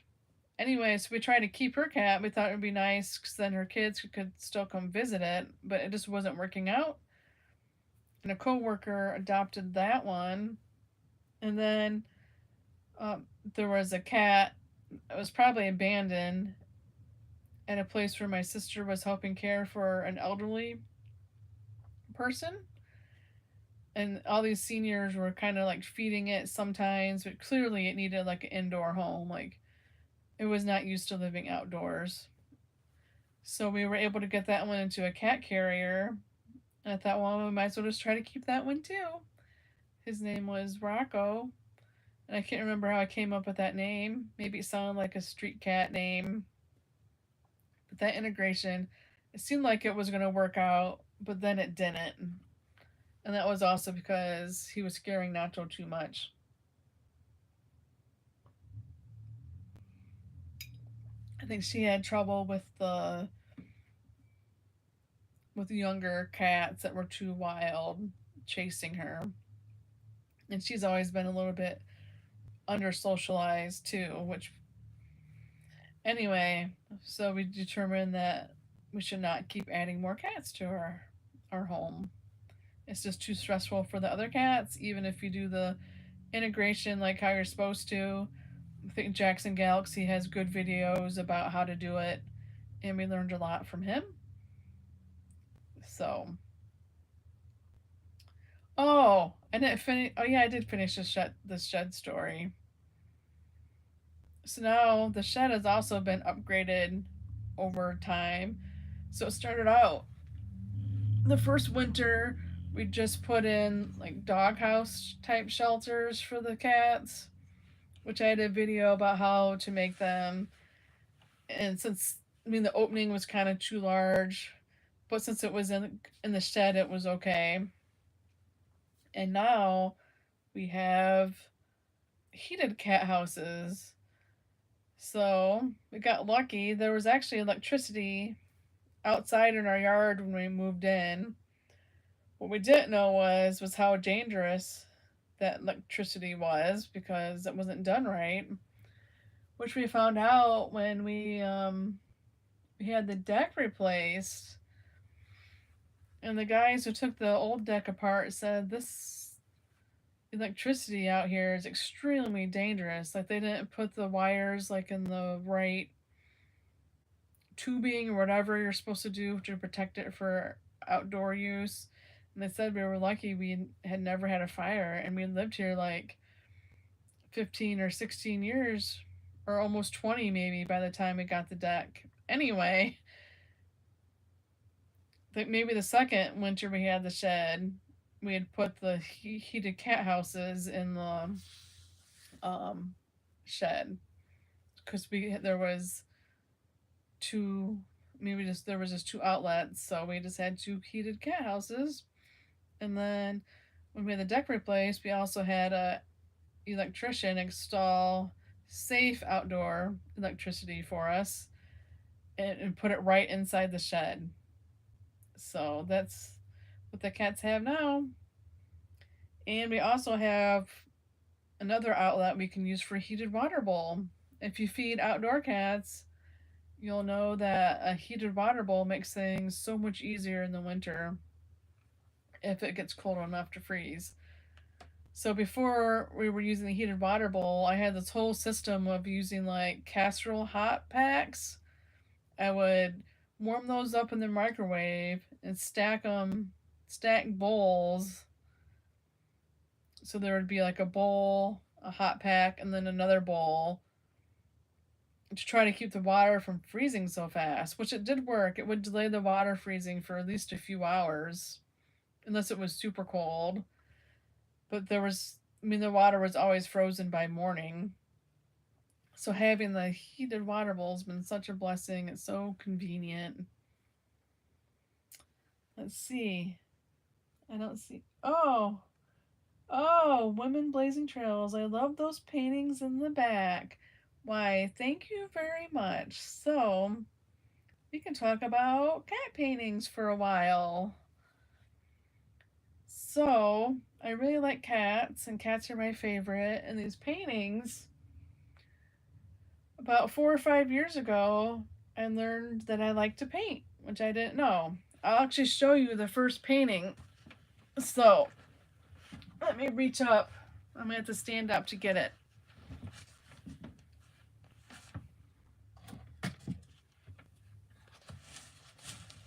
Anyway, so we tried to keep her cat. We thought it would be nice because then her kids could still come visit it, but it just wasn't working out. And a coworker adopted that one. And then there was a cat that was probably abandoned at a place where my sister was helping care for an elderly person. And all these seniors were kind of like feeding it sometimes, but clearly it needed like an indoor home. Like it was not used to living outdoors. So we were able to get that one into a cat carrier. And I thought, well, we might as well just try to keep that one too. His name was Rocco. And I can't remember how I came up with that name. Maybe it sounded like a street cat name. But that integration, it seemed like it was going to work out, but then it didn't. And that was also because he was scaring Nacho too much. I think she had trouble with younger cats that were too wild chasing her. And she's always been a little bit under socialized too, which anyway, so we determined that we should not keep adding more cats to our home. It's just too stressful for the other cats, even if you do the integration like how you're supposed to. I think Jackson Galaxy has good videos about how to do it, and we learned a lot from him. So, oh, I didn't finish. Oh yeah, I did finish the shed story. So now the shed has also been upgraded over time. So it started out the first winter we just put in like doghouse type shelters for the cats, which I had a video about how to make them. And since I mean, the opening was kind of too large, but since it was in the shed, it was okay. And now we have heated cat houses. So we got lucky. There was actually electricity outside in our yard when we moved in. What we didn't know was how dangerous that electricity was because it wasn't done right. Which we found out when we had the deck replaced, and the guys who took the old deck apart said this electricity out here is extremely dangerous. Like they didn't put the wires like in the right tubing or whatever you're supposed to do to protect it for outdoor use. And they said we were lucky we had never had a fire and we lived here like 15 or 16 years or almost 20 maybe by the time we got the deck. Anyway, maybe the second winter we had the shed, we had put the heated cat houses in the um, shed because there was two, maybe just there was just two outlets, so we just had two heated cat houses. And then when we had the deck replaced, we also had a electrician install safe outdoor electricity for us and put it right inside the shed. So that's what the cats have now. And we also have another outlet we can use for a heated water bowl. If you feed outdoor cats, you'll know that a heated water bowl makes things so much easier in the winter if it gets cold enough to freeze. So before we were using the heated water bowl, I had this whole system of using like casserole hot packs. I would warm those up in the microwave and stack bowls. So there would be like a bowl, a hot pack, and then another bowl to try to keep the water from freezing so fast, which it did work. It would delay the water freezing for at least a few hours, unless it was super cold. But the water was always frozen by morning. So having the heated water bowl has been such a blessing. It's so convenient. Let's see. I don't see. Oh, Women Blazing Trails. I love those paintings in the back. Why, thank you very much. So, we can talk about cat paintings for a while. So, I really like cats, and cats are my favorite. And these paintings, about 4 or 5 years ago, I learned that I like to paint, which I didn't know. I'll actually show you the first painting. So, let me reach up. I'm going to have to stand up to get it.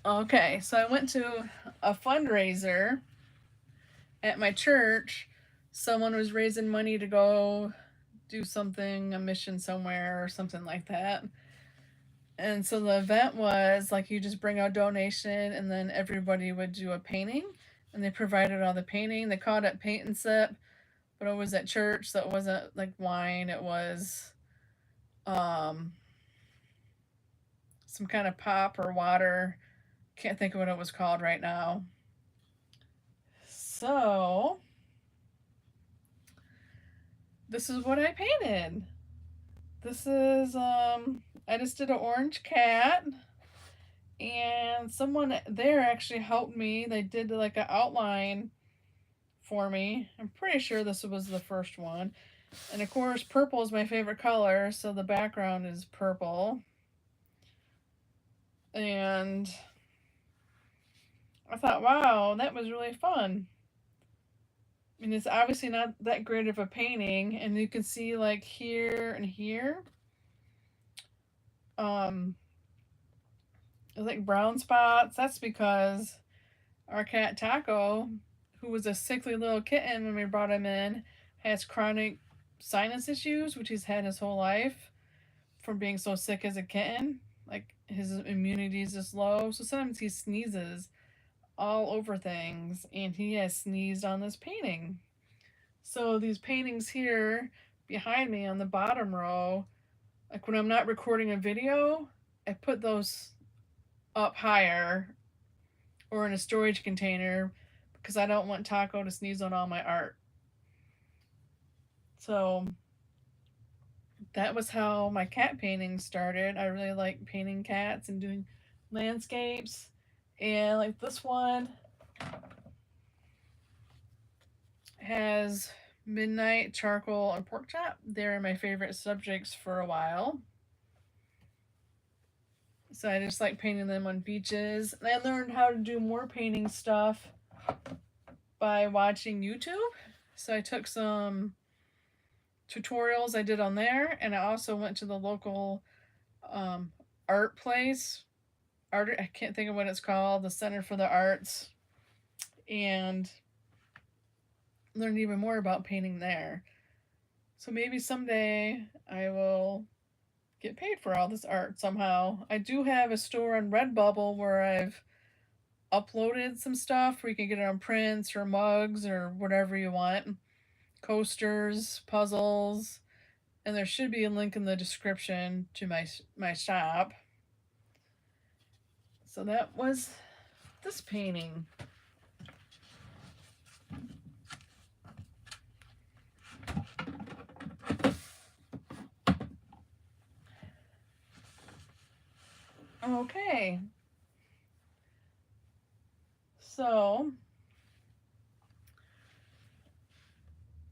Okay, so I went to a fundraiser at my church. Someone was raising money to go do something, a mission somewhere or something like that. And so the event was like you just bring a donation and then everybody would do a painting. And they provided all the painting. They called it paint and sip, but it was at church, so it wasn't like wine. It was um, some kind of pop or water. Can't think of what it was called right now. So this is what I painted. This is I just did an orange cat, and someone there actually helped me. They did like an outline for me. I'm pretty sure this was the first one. And of course, purple is my favorite color, so the background is purple. And I thought, wow, that was really fun. I mean, it's obviously not that great of a painting, and you can see like here and here, um, like brown spots. That's because our cat Taco, who was a sickly little kitten when we brought him in, has chronic sinus issues, which he's had his whole life from being so sick as a kitten. Like his immunity is just low, so sometimes he sneezes all over things, and he has sneezed on this painting. So these paintings here behind me on the bottom row, like when I'm not recording a video, I put those up higher or in a storage container because I don't want Taco to sneeze on all my art. So that was how my cat painting started. I really like painting cats and doing landscapes. And like this one has midnight, charcoal, and pork chop. They're my favorite subjects for a while. So I just like painting them on beaches. And I learned how to do more painting stuff by watching YouTube. So I took some tutorials I did on there, and I also went to the local um, art place. I can't think of what it's called, the Center for the Arts, and learned even more about painting there. So maybe someday I will get paid for all this art somehow. I do have a store on Redbubble where I've uploaded some stuff where you can get it on prints or mugs or whatever you want, coasters, puzzles, and there should be a link in the description to my shop. So that was this painting. Okay. So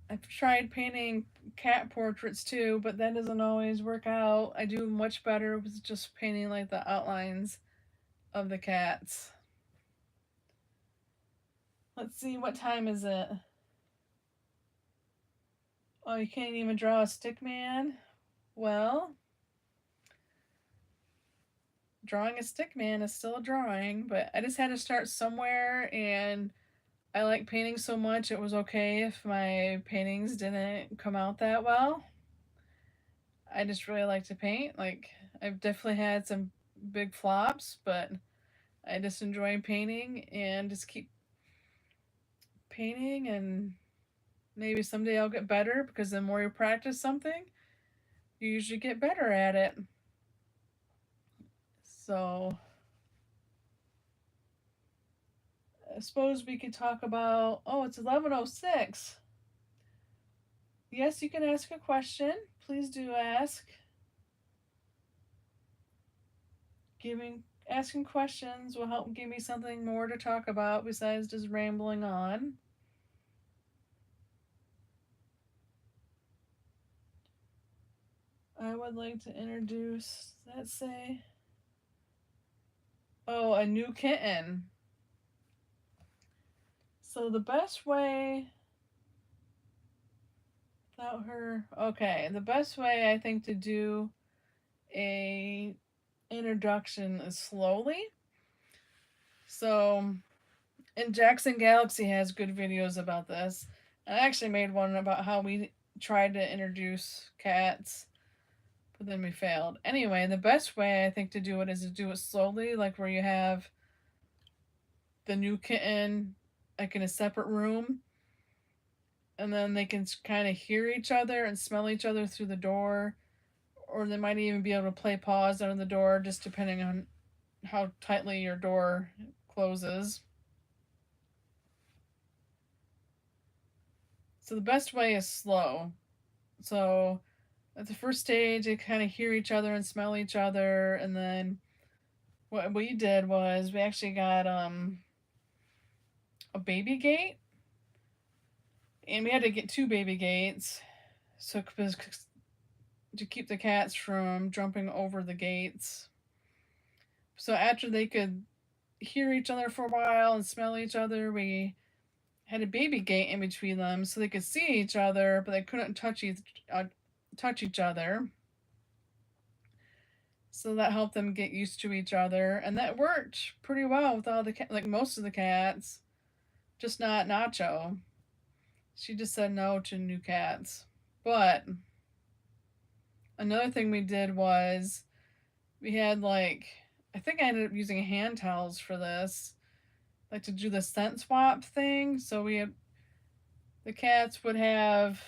I've tried painting cat portraits too, but that doesn't always work out. I do much better with just painting like the outlines of the cats. Let's see, what time is it? Oh, you can't even draw a stick man? Well, drawing a stick man is still a drawing, but I just had to start somewhere, and I like painting so much it was okay if my paintings didn't come out that well. I just really like to paint. Like, I've definitely had some big flops, but I just enjoy painting and just keep painting, and maybe someday I'll get better because the more you practice something, you usually get better at it. So, I suppose we could talk about. Oh, it's 11:06. Yes, you can ask a question. Please do ask. Asking questions will help give me something more to talk about besides just rambling on. I would like to introduce, let's say, oh, a new kitten. So the best way without her, okay, the best way I think to do a introduction is slowly. So, and Jackson Galaxy has good videos about this. I actually made one about how we tried to introduce cats, but then we failed. Anyway, the best way I think to do it is to do it slowly, like where you have the new kitten like in a separate room, and then they can kind of hear each other and smell each other through the door, or they might even be able to play paws under the door, just depending on how tightly your door closes. So the best way is slow. So at the first stage, they kind of hear each other and smell each other, and then what we did was we actually got a baby gate, and we had to get two baby gates, so to keep the cats from jumping over the gates. So after they could hear each other for a while and smell each other, we had a baby gate in between them so they could see each other, but they couldn't touch each other. So that helped them get used to each other, and that worked pretty well with all the like most of the cats, just not Nacho. She just said no to new cats. But another thing we did was we had like, I think I ended up using hand towels for this, like to do the scent swap thing. So we had the cats would have,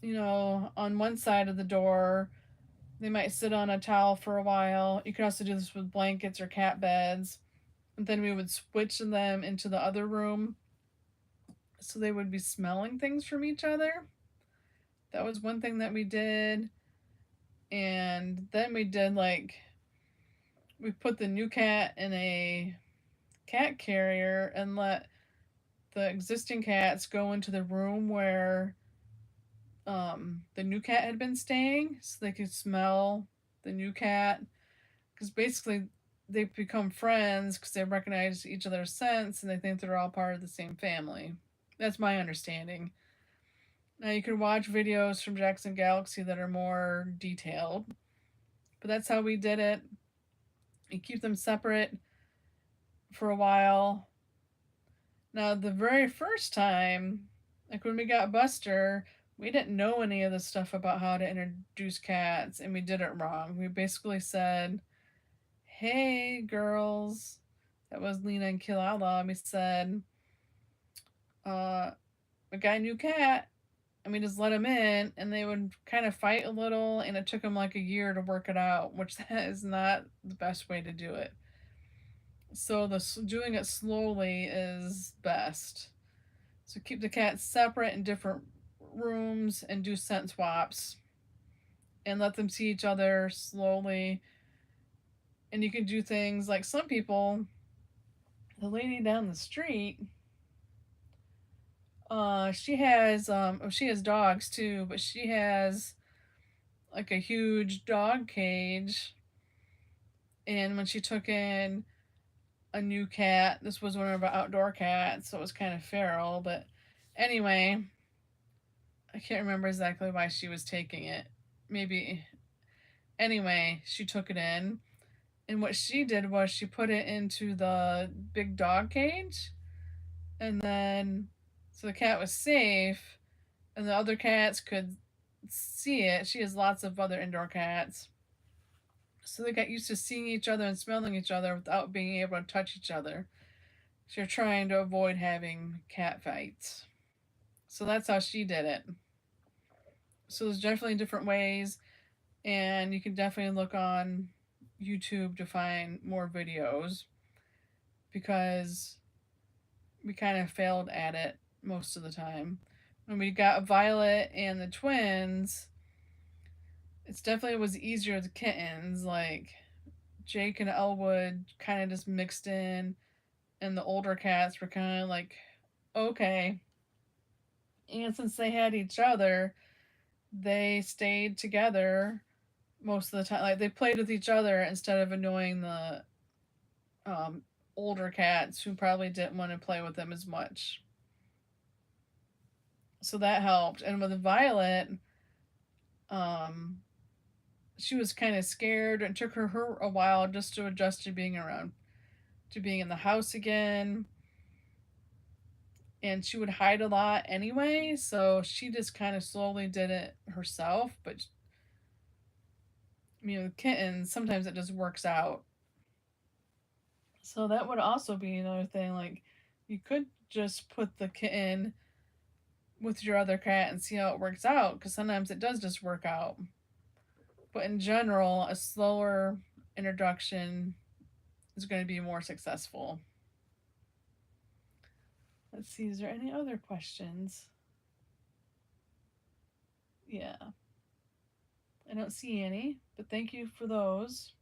on one side of the door They might sit on a towel for a while. You could also do this with blankets or cat beds. And then we would switch them into the other room so they would be smelling things from each other. That was one thing that we did. And then we did like, we put the new cat in a cat carrier and let the existing cats go into the room where the new cat had been staying so they could smell the new cat. Because basically, they've become friends because they recognize each other's scents and they think they're all part of the same family. That's my understanding. Now, you can watch videos from Jackson Galaxy that are more detailed, but that's how we did it. You keep them separate for a while. Now, the very first time, like when we got Buster, we didn't know any of the stuff about how to introduce cats, and we did it wrong. We basically said, "Hey, girls," that was Lena and Kilala. We said, "We got a new cat," and we just let them in, and they would kind of fight a little, and it took them like a year to work it out, which that is not the best way to do it. So doing it slowly is best. So keep the cats separate in different rooms and do scent swaps and let them see each other slowly. And you can do things like some people, the lady down the street, she has dogs too, but she has like a huge dog cage. And when she took in a new cat, this was one of our outdoor cats, so it was kind of feral, but anyway, I can't remember exactly why she was taking it. Maybe. Anyway, she took it in. And what she did was she put it into the big dog cage. And then, so the cat was safe. And the other cats could see it. She has lots of other indoor cats. So they got used to seeing each other and smelling each other without being able to touch each other. So you're trying to avoid having cat fights. So that's how she did it. So there's definitely different ways, and you can definitely look on YouTube to find more videos because we kind of failed at it most of the time. When we got Violet and the twins, it's definitely was easier with the kittens. Like Jake and Elwood kind of just mixed in, and the older cats were kind of like, okay. And since they had each other, they stayed together most of the time. Like they played with each other instead of annoying the um, older cats who probably didn't want to play with them as much. So that helped. And with Violet, um, she was kind of scared and took her a while just to adjust to being around, to being in the house again. And she would hide a lot anyway, so she just kind of slowly did it herself. But with kittens, sometimes it just works out. So that would also be another thing. Like, you could just put the kitten with your other cat and see how it works out, because sometimes it does just work out. But in general, a slower introduction is going to be more successful. Let's see, is there any other questions? Yeah, I don't see any, but thank you for those.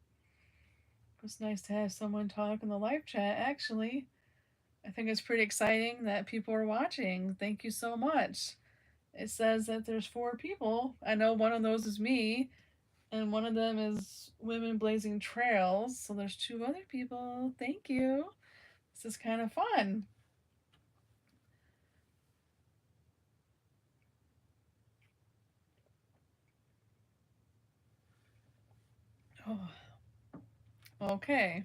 It's nice to have someone talk in the live chat, actually. I think it's pretty exciting that people are watching. Thank you so much. It says that there's 4 people. I know one of those is me, and one of them is Women Blazing Trails. So there's 2 other people. Thank you. This is kind of fun. Oh, okay.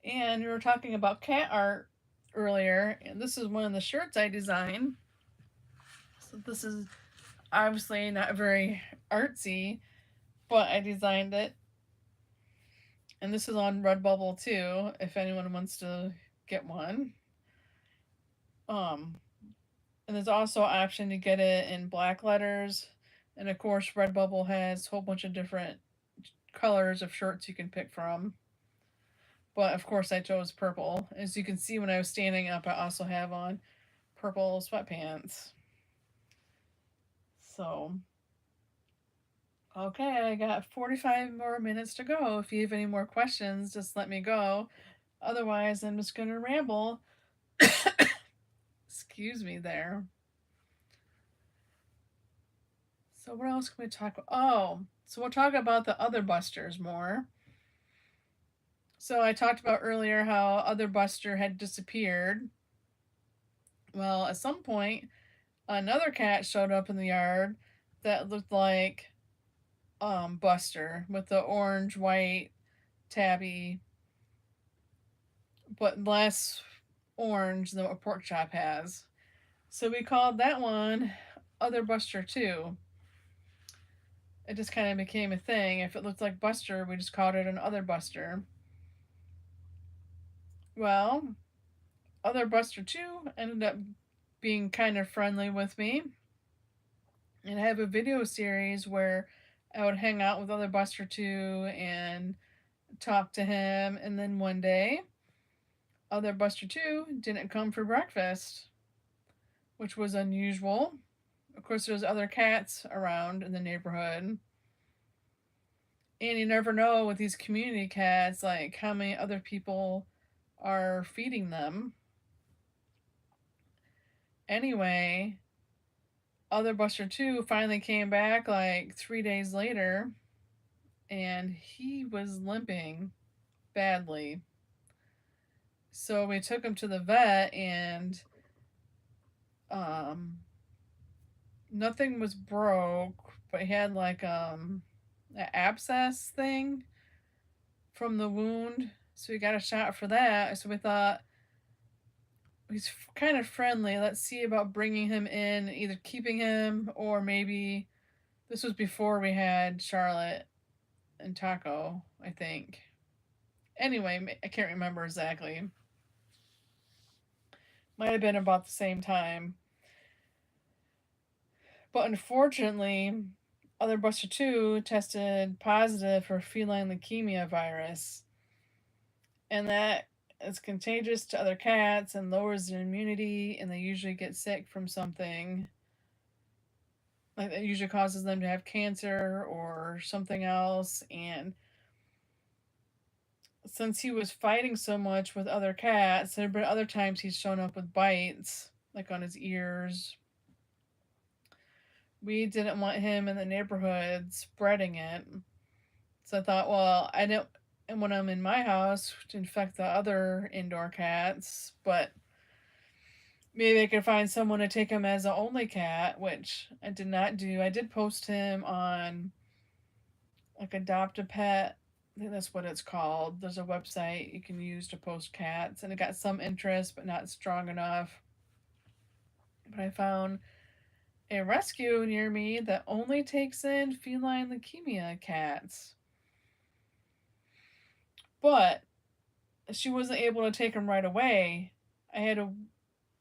And we were talking about cat art earlier, and this is one of the shirts I designed. So this is obviously not very artsy, but I designed it. And this is on Redbubble too, if anyone wants to get one. Um, and there's also an option to get it in black letters. And of course, Redbubble has a whole bunch of different colors of shirts you can pick from. But of course, I chose purple. As you can see, when I was standing up, I also have on purple sweatpants. So, okay, I got 45 more minutes to go. If you have any more questions, just let me go. Otherwise, I'm just going to ramble. Excuse me there. So, what else can we talk about? Oh, so we'll talk about the other busters more. So, I talked about earlier how other buster had disappeared. Well, at some point, another cat showed up in the yard that looked like Buster with the orange white tabby, but less orange than what Pork Chop has. So we called that one Other Buster 2. It just kind of became a thing. If it looked like Buster, we just called it an Other Buster. Well, Other Buster 2 ended up being kind of friendly with me. And I have a video series where I would hang out with Other Buster 2 and talk to him. And then one day, Other Buster 2 didn't come for breakfast, which was unusual. Of course, there's other cats around in the neighborhood. And you never know with these community cats, like how many other people are feeding them. Anyway, Other Buster 2 finally came back like 3 days later, and he was limping badly. So we took him to the vet, and nothing was broke, but he had like an abscess thing from the wound, so we got a shot for that. So we thought, he's kind of friendly, let's see about bringing him in, either keeping him, or maybe this was before we had Charlotte and Taco, I think. Anyway, I can't remember exactly. Might have been about the same time. But unfortunately, Other Buster 2 tested positive for feline leukemia virus. And that is contagious to other cats and lowers their immunity, and they usually get sick from something. Like, it usually causes them to have cancer or something else. And since he was fighting so much with other cats, there have been other times he's shown up with bites, like on his ears. We didn't want him in the neighborhood spreading it. So I thought, well, I didn't want him in my house to infect the other indoor cats, but maybe I could find someone to take him as a only cat, which I did not do. I did post him on like Adopt a Pet. I think that's what it's called. There's a website you can use to post cats, and it got some interest, but not strong enough. But I found a rescue near me that only takes in feline leukemia cats. But she wasn't able to take him right away. I had to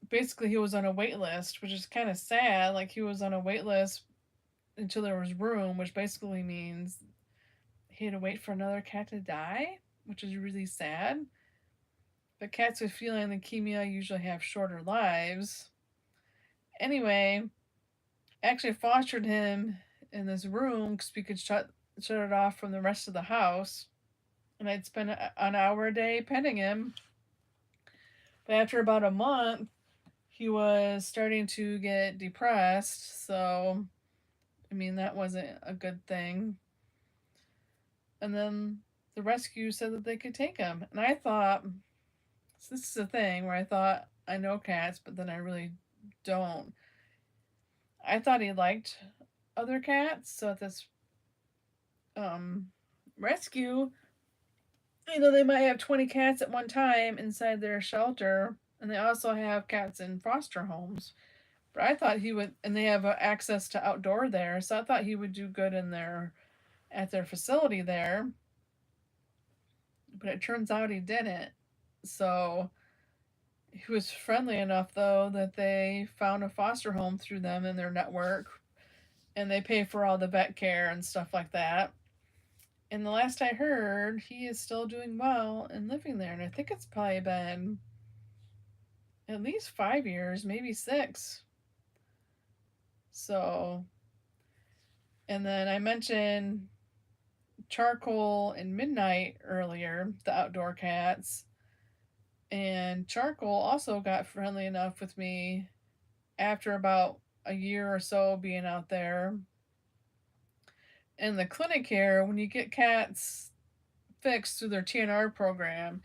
basically, he was on a wait list, which is kind of sad. Like, he was on a wait list until there was room, which basically means he had to wait for another cat to die, which is really sad. But cats with feline leukemia usually have shorter lives. Anyway, I actually fostered him in this room because we could shut it off from the rest of the house. And I'd spend an hour a day petting him. But after about a month, he was starting to get depressed. So, I mean, that wasn't a good thing. And then the rescue said that they could take him. And I thought, so this is the thing where I thought, I know cats, but then I really don't. I thought he liked other cats. So at this rescue, they might have 20 cats at one time inside their shelter, and they also have cats in foster homes. But I thought he would, and they have access to outdoor there, so I thought he would do good at their facility there. But it turns out he didn't. So he was friendly enough, though, that they found a foster home through them in their network, and they pay for all the vet care and stuff like that. And the last I heard, he is still doing well and living there. And I think it's probably been at least 5 years, maybe 6. So, and then I mentioned Charcoal and Midnight earlier, the outdoor cats. And Charcoal also got friendly enough with me after about a year or so being out there. In the clinic here, when you get cats fixed through their TNR program,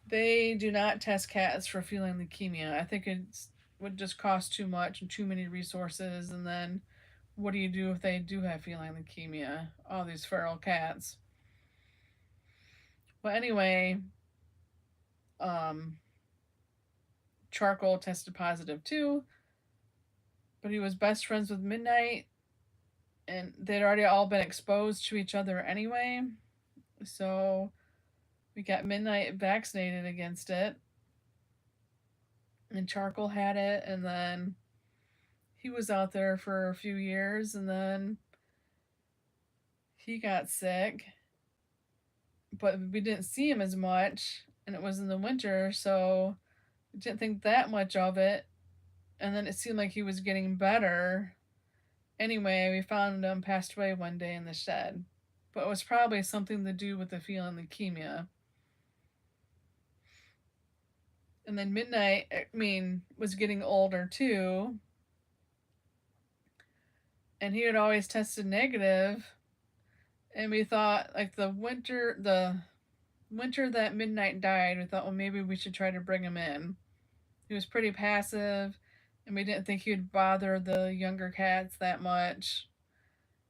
they do not test cats for feline leukemia. I think it would just cost too much and too many resources. And then what do you do if they do have feline leukemia? All these feral cats. Well, anyway, um, Charcoal tested positive too, but he was best friends with Midnight, and they'd already all been exposed to each other anyway. So we got Midnight vaccinated against it, and Charcoal had it, and then he was out there for a few years, and then he got sick, but we didn't see him as much, and it was in the winter, so we didn't think that much of it. And then it seemed like he was getting better. Anyway, we found him passed away one day in the shed, but it was probably something to do with the feline leukemia. And then Midnight, was getting older too, and he had always tested negative. And we thought, like the winter that Midnight died, we thought, well, maybe we should try to bring him in. He was pretty passive, and we didn't think he would bother the younger cats that much.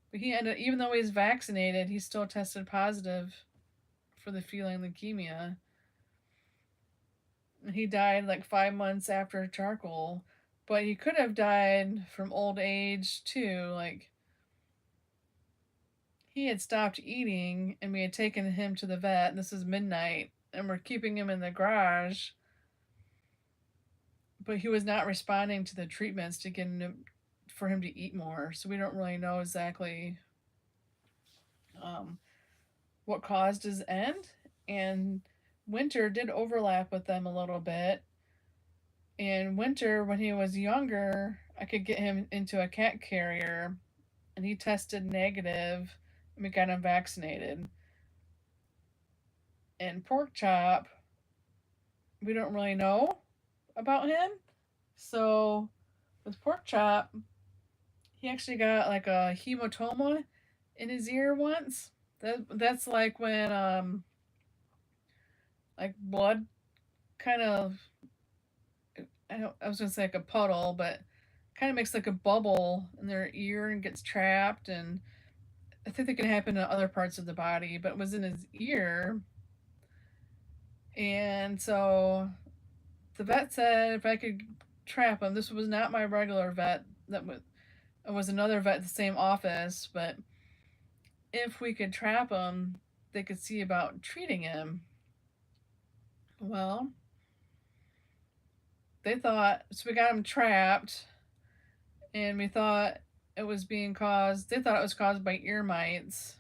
But he ended, even though he's vaccinated, he still tested positive for the feline leukemia. And he died like 5 months after Charcoal, but he could have died from old age too. Like, he had stopped eating, and we had taken him to the vet. This is Midnight, and we're keeping him in the garage, but he was not responding to the treatments to get him for him to eat more. So we don't really know exactly um, what caused his end. And Winter did overlap with them a little bit. And Winter, when he was younger, I could get him into a cat carrier, and he tested negative, and we got him vaccinated. And Pork Chop, we don't really know about him. So with Pork Chop, he actually got like a hematoma in his ear once. That's like when like blood kind of, I was gonna say like a puddle, but kind of makes like a bubble in their ear and gets trapped. And I think that can happen in other parts of the body, but it was in his ear. And so the vet said if I could trap him, this was not my regular vet. That was It was another vet at the same office, but if we could trap him, they could see about treating him. Well, they thought, so we got him trapped, and we thought it was being caused, they thought it was caused by ear mites.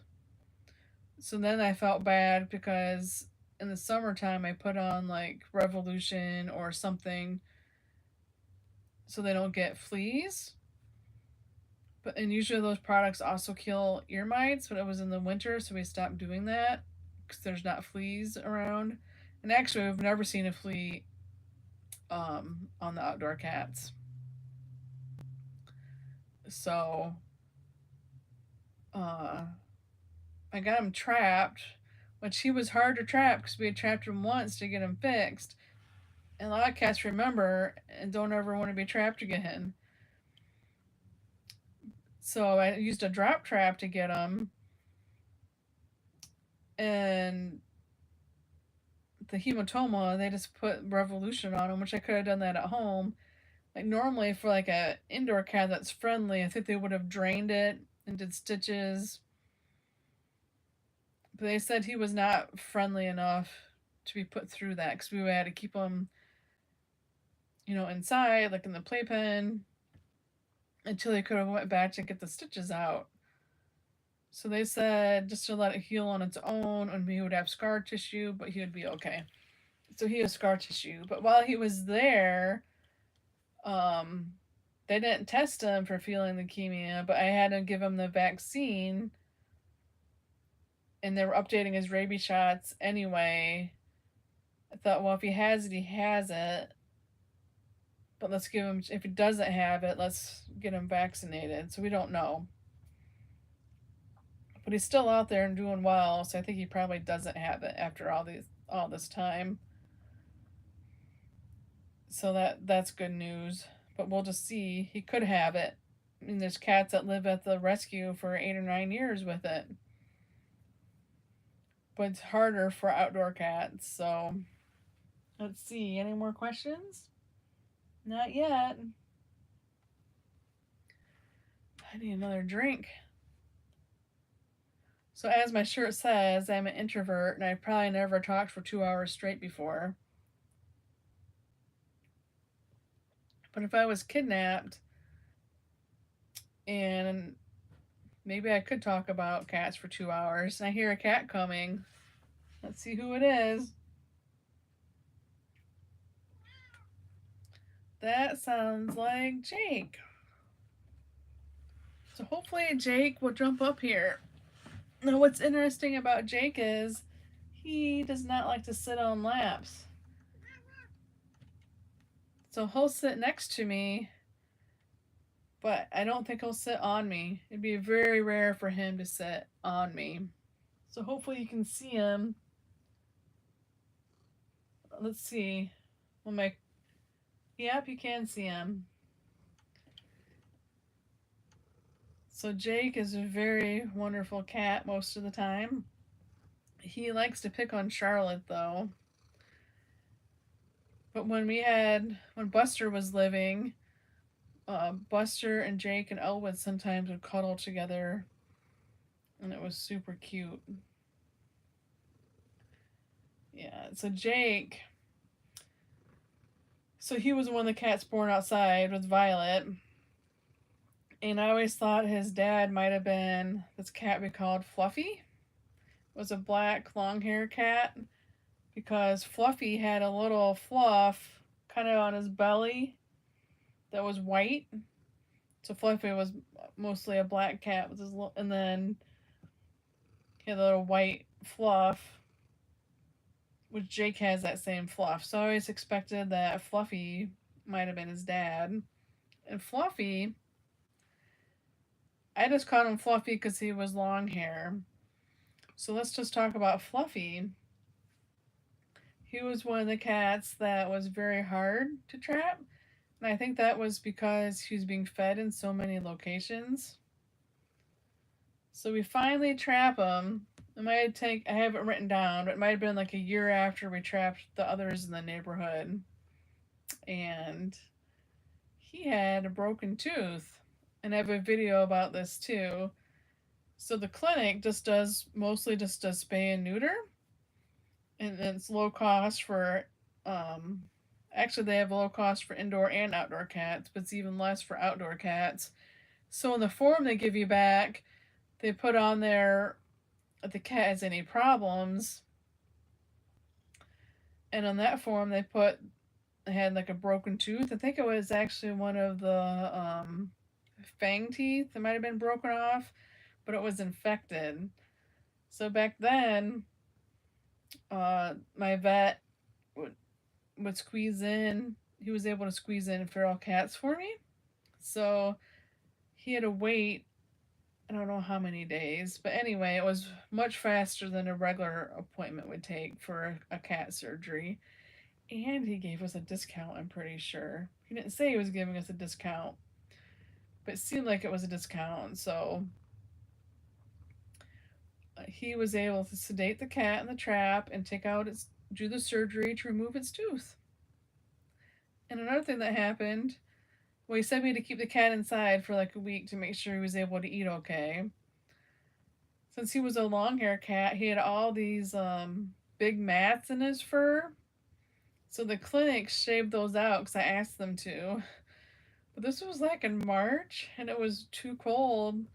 So then I felt bad because in the summertime I put on like Revolution or something so they don't get fleas. And usually those products also kill ear mites, but it was in the winter, so we stopped doing that because there's not fleas around. And actually, we've never seen a flea on the outdoor cats. So uh, I got him trapped, which he was hard to trap because we had trapped him once to get him fixed. And a lot of cats remember and don't ever want to be trapped again. So I used a drop trap to get him, and the hematoma, they just put Revolution on him, which I could have done that at home. Like normally for like a indoor cat that's friendly, I think they would have drained it and did stitches. But they said he was not friendly enough to be put through that because we had to keep him, inside, like in the playpen, until he could have went back to get the stitches out. So they said just to let it heal on its own, and he would have scar tissue, but he would be okay. So he has scar tissue. But while he was there, um, they didn't test him for feeling leukemia, but I had to give him the vaccine, and they were updating his rabies shots anyway. I thought, well, if he has it, he has it. But let's give him, if he doesn't have it, let's get him vaccinated. So we don't know. But he's still out there and doing well, so I think he probably doesn't have it after all this time. So that's good news. But we'll just see. He could have it. I mean, there's cats that live at the rescue for 8 or 9 years with it. But it's harder for outdoor cats. So let's see. Any more questions? Not yet. I need another drink. So, as my shirt says, I'm an introvert and I probably never talked for 2 hours straight before. But if I was kidnapped, and maybe I could talk about cats for 2 hours, and I hear a cat coming. Let's see who it is. That sounds like Jake. So hopefully Jake will jump up here. Now what's interesting about Jake is he does not like to sit on laps. So he'll sit next to me, but I don't think he'll sit on me. It'd be very rare for him to sit on me. So hopefully you can see him. Let's see. Yep, you can see him. So Jake is a very wonderful cat most of the time. He likes to pick on Charlotte though. But when Buster was living, Buster and Jake and Elwood sometimes would cuddle together, and it was super cute. Yeah, so Jake, so he was one of the cats born outside with Violet, and I always thought his dad might have been this cat we called Fluffy. It was a black long hair cat because Fluffy had a little fluff kind of on his belly that was white. So Fluffy was mostly a black cat with his little, and then he had a little white fluff, which Jake has that same fluff. So I always expected that Fluffy might have been his dad. And Fluffy, I just called him Fluffy because he was long hair. So let's just talk about Fluffy. He was one of the cats that was very hard to trap. And I think that was because he was being fed in so many locations. So we finally trap him. It might take, I have it written down, but it might have been like a year after we trapped the others in the neighborhood. And he had a broken tooth. And I have a video about this too. So the clinic mostly just does spay and neuter. And it's low cost for, actually they have low cost for indoor and outdoor cats, but it's even less for outdoor cats. So in the form they give you back, they put on there if the cat has any problems. And on that form they had like a broken tooth. I think it was actually one of the fang teeth that might have been broken off, but it was infected. So back then, my vet would squeeze in. He was able to squeeze in feral cats for me. So he had to wait, I don't know how many days, but anyway, it was much faster than a regular appointment would take for a cat surgery. And he gave us a discount, I'm pretty sure. He didn't say he was giving us a discount, but it seemed like it was a discount. So he was able to sedate the cat in the trap and do the surgery to remove its tooth. And another thing that happened, well, he said we had to keep the cat inside for like a week to make sure he was able to eat okay. Since he was a long hair cat, he had all these big mats in his fur. So the clinic shaved those out because I asked them to. But this was like in March, and it was too cold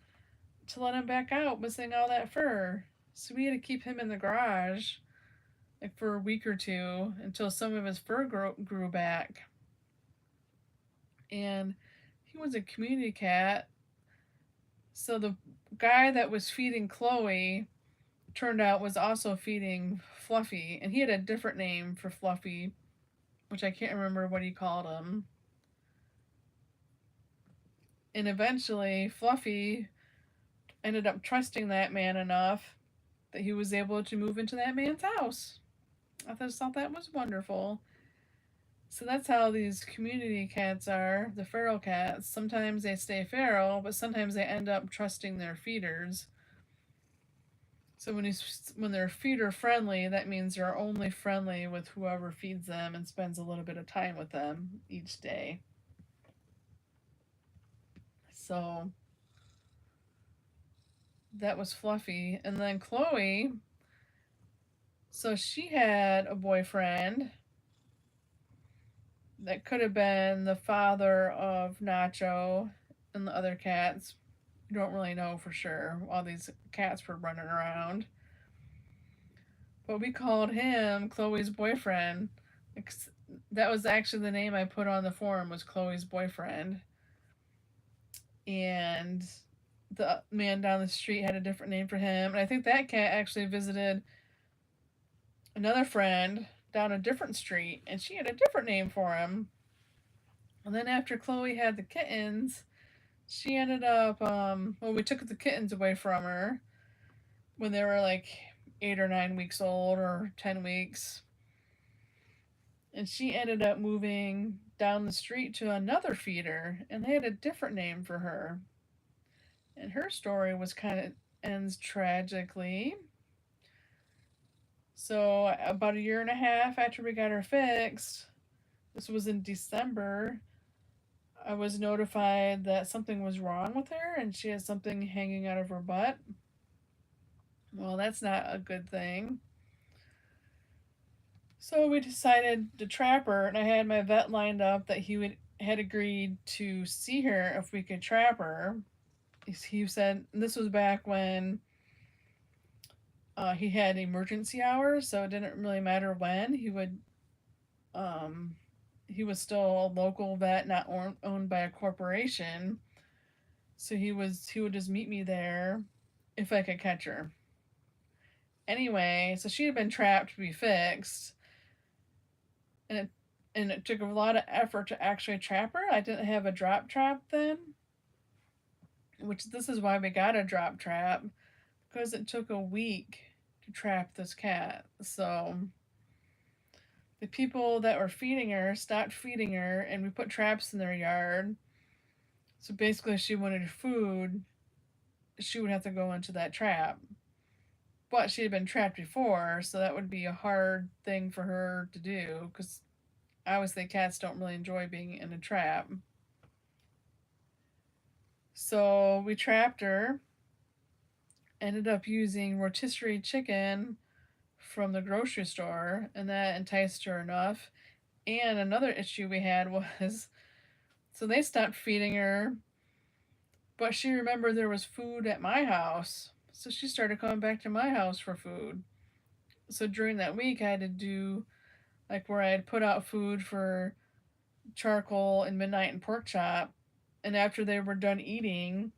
to let him back out, missing all that fur. So we had to keep him in the garage like for a week or two until some of his fur grew back. And he was a community cat. So the guy that was feeding Chloe turned out was also feeding Fluffy, and he had a different name for Fluffy, which I can't remember what he called him. And eventually, Fluffy ended up trusting that man enough that he was able to move into that man's house. I just thought that was wonderful. So that's how these community cats are, the feral cats. Sometimes they stay feral, but sometimes they end up trusting their feeders. So when they're feeder friendly, that means they're only friendly with whoever feeds them and spends a little bit of time with them each day. So that was Fluffy. And then Chloe, so she had a boyfriend that could have been the father of Nacho and the other cats. You don't really know for sure while these cats were running around. But we called him Chloe's boyfriend. That was actually the name I put on the form, was Chloe's boyfriend. And the man down the street had a different name for him. And I think that cat actually visited another friend down a different street, and she had a different name for him. And then after Chloe had the kittens, she ended up, we took the kittens away from her when they were like 8 or 9 weeks old, or 10 weeks. And she ended up moving down the street to another feeder, and they had a different name for her. And her story was kind of ends tragically. So, about a year and a half after we got her fixed, this was in December, I was notified that something was wrong with her and she had something hanging out of her butt. Well, that's not a good thing. So we decided to trap her, and I had my vet lined up that had agreed to see her if we could trap her. He said this was back when he had emergency hours, so it didn't really matter when he would. He was still a local vet, not owned by a corporation, so he would just meet me there if I could catch her. Anyway, so she had been trapped to be fixed, and it took a lot of effort to actually trap her. I didn't have a drop trap then, which this is why we got a drop trap, because it took a week to trap this cat. So the people that were feeding her stopped feeding her, and we put traps in their yard. So basically, if she wanted food, she would have to go into that trap. But she had been trapped before, so that would be a hard thing for her to do, because obviously cats don't really enjoy being in a trap. So we trapped her, ended up using rotisserie chicken from the grocery store, and that enticed her enough. And another issue we had was, so they stopped feeding her, but she remembered there was food at my house, so she started coming back to my house for food. So during that week, I had to do like where I had put out food for charcoal and midnight and pork chop, and after they were done eating,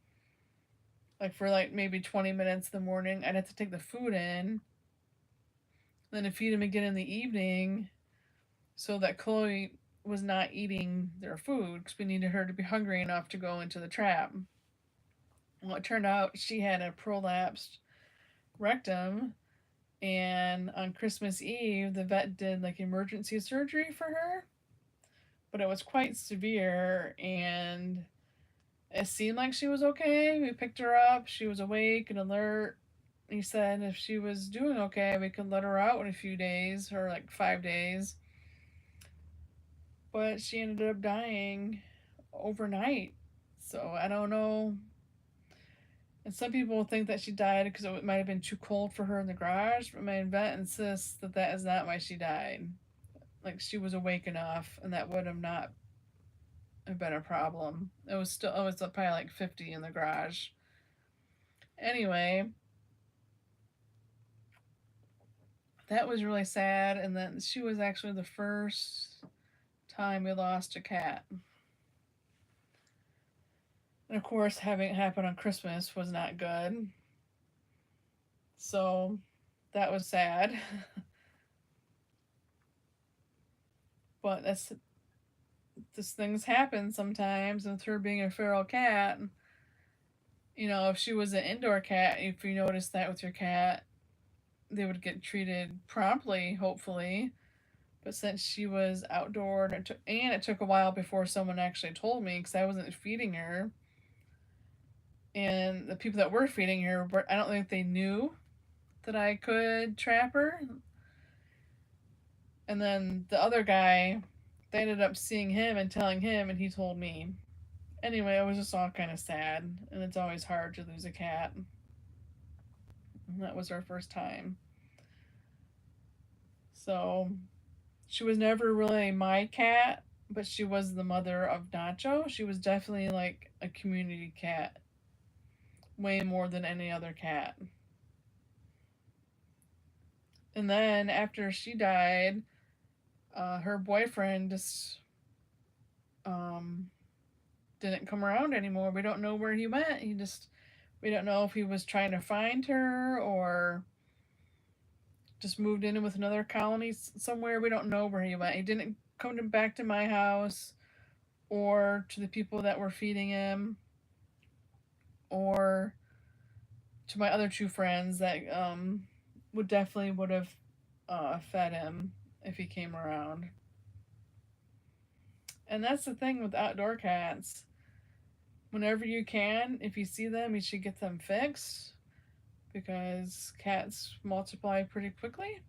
like for like maybe 20 minutes in the morning, I'd have to take the food in, then feed them again in the evening, so that Chloe was not eating their food, because we needed her to be hungry enough to go into the trap. Well, it turned out she had a prolapsed rectum, and on Christmas Eve, the vet did like emergency surgery for her, but it was quite severe, and it seemed like she was okay. We picked her up, she was awake and alert. He said if she was doing okay, we could let her out in a few days, or like 5 days. But she ended up dying overnight. So I don't know. And some people think that she died because it might have been too cold for her in the garage, but my vet insists that that is not why she died. Like, she was awake enough, and that would have not have been a problem. It was probably like 50 in the garage. Anyway, that was really sad. And then she was actually the first time we lost a cat. And of course, having it happen on Christmas was not good. So that was sad. But that's just things happen sometimes. And with her being a feral cat, if she was an indoor cat, if you notice that with your cat, they would get treated promptly, hopefully. But since she was outdoor, and it took a while before someone actually told me because I wasn't feeding her, and the people that were feeding her, I don't think they knew that I could trap her. And then the other guy, they ended up seeing him and telling him, and he told me. Anyway, it was just all kind of sad, and it's always hard to lose a cat. And that was our first time. So she was never really my cat, but she was the mother of Nacho. She was definitely like a community cat, way more than any other cat. And then after she died, her boyfriend just um, didn't come around anymore. We don't know where he went. We don't know if he was trying to find her or just moved in with another colony somewhere. We don't know where he went. He didn't come back to my house or to the people that were feeding him or to my other two friends that would have fed him if he came around. And that's the thing with outdoor cats. Whenever you can, if you see them, you should get them fixed because cats multiply pretty quickly.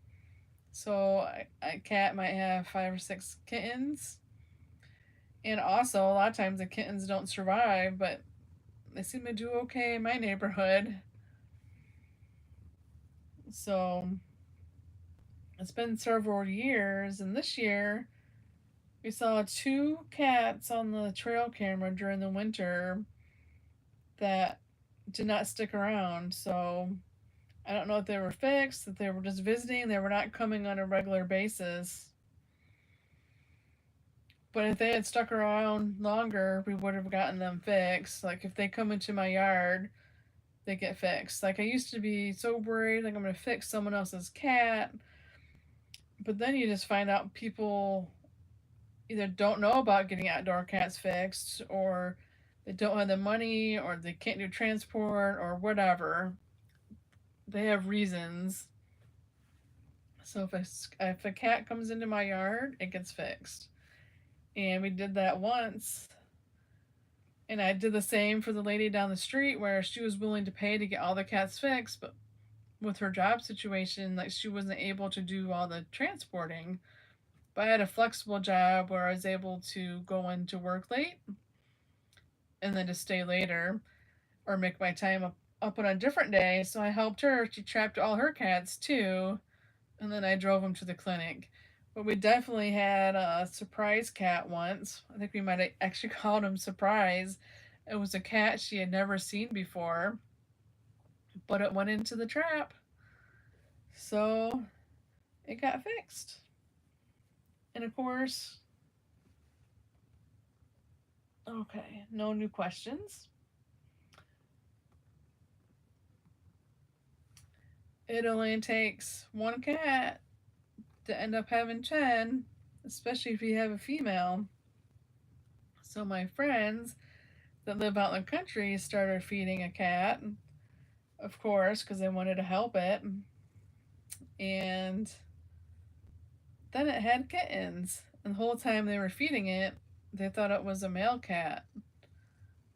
So a cat might have 5 or 6 kittens. And also, a lot of times the kittens don't survive, but they seem to do okay in my neighborhood. So it's been several years, and this year we saw 2 cats on the trail camera during the winter that did not stick around. So I don't know if they were fixed, if they were just visiting, they were not coming on a regular basis. But if they had stuck around longer, we would have gotten them fixed. Like if they come into my yard, they get fixed. Like I used to be so worried, like I'm gonna fix someone else's cat. But then you just find out people either don't know about getting outdoor cats fixed or they don't have the money or they can't do transport or whatever. They have reasons. So if a cat comes into my yard, it gets fixed. And we did that once. And I did the same for the lady down the street where she was willing to pay to get all the cats fixed, but with her job situation, like she wasn't able to do all the transporting. But I had a flexible job where I was able to go into work late and then to stay later or make my time up on a different day. So I helped her. She trapped all her cats too. And then I drove them to the clinic. But we definitely had a surprise cat once. I think we might have actually called him Surprise. It was a cat she had never seen before, but it went into the trap. So it got fixed. And of course, okay, no new questions. It only takes one cat to end up having 10, especially if you have a female. So my friends that live out in the country started feeding a cat, of course, because they wanted to help it. And then it had kittens. And the whole time they were feeding it, they thought it was a male cat.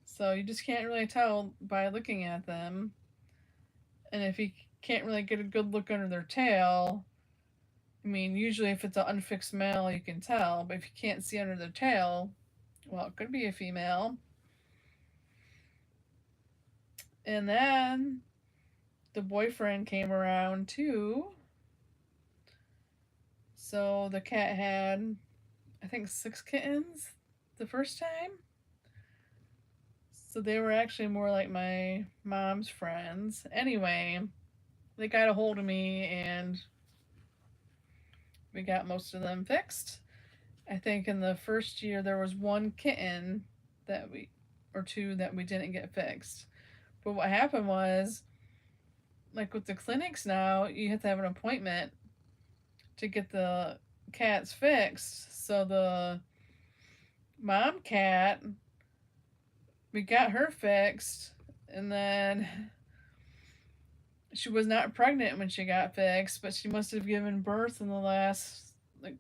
So you just can't really tell by looking at them. And if you can't really get a good look under their tail, I mean, usually if it's an unfixed male, you can tell. But if you can't see under their tail, well, it could be a female. And then the boyfriend came around too. So the cat had, I think, 6 kittens the first time. So they were actually more like my mom's friends. Anyway, they got a hold of me and we got most of them fixed. I think in the first year there was one kitten that we, or two that we didn't get fixed. But what happened was, like with the clinics now, you have to have an appointment to get the cats fixed. So the mom cat, we got her fixed, and then she was not pregnant when she got fixed, but she must have given birth in the last like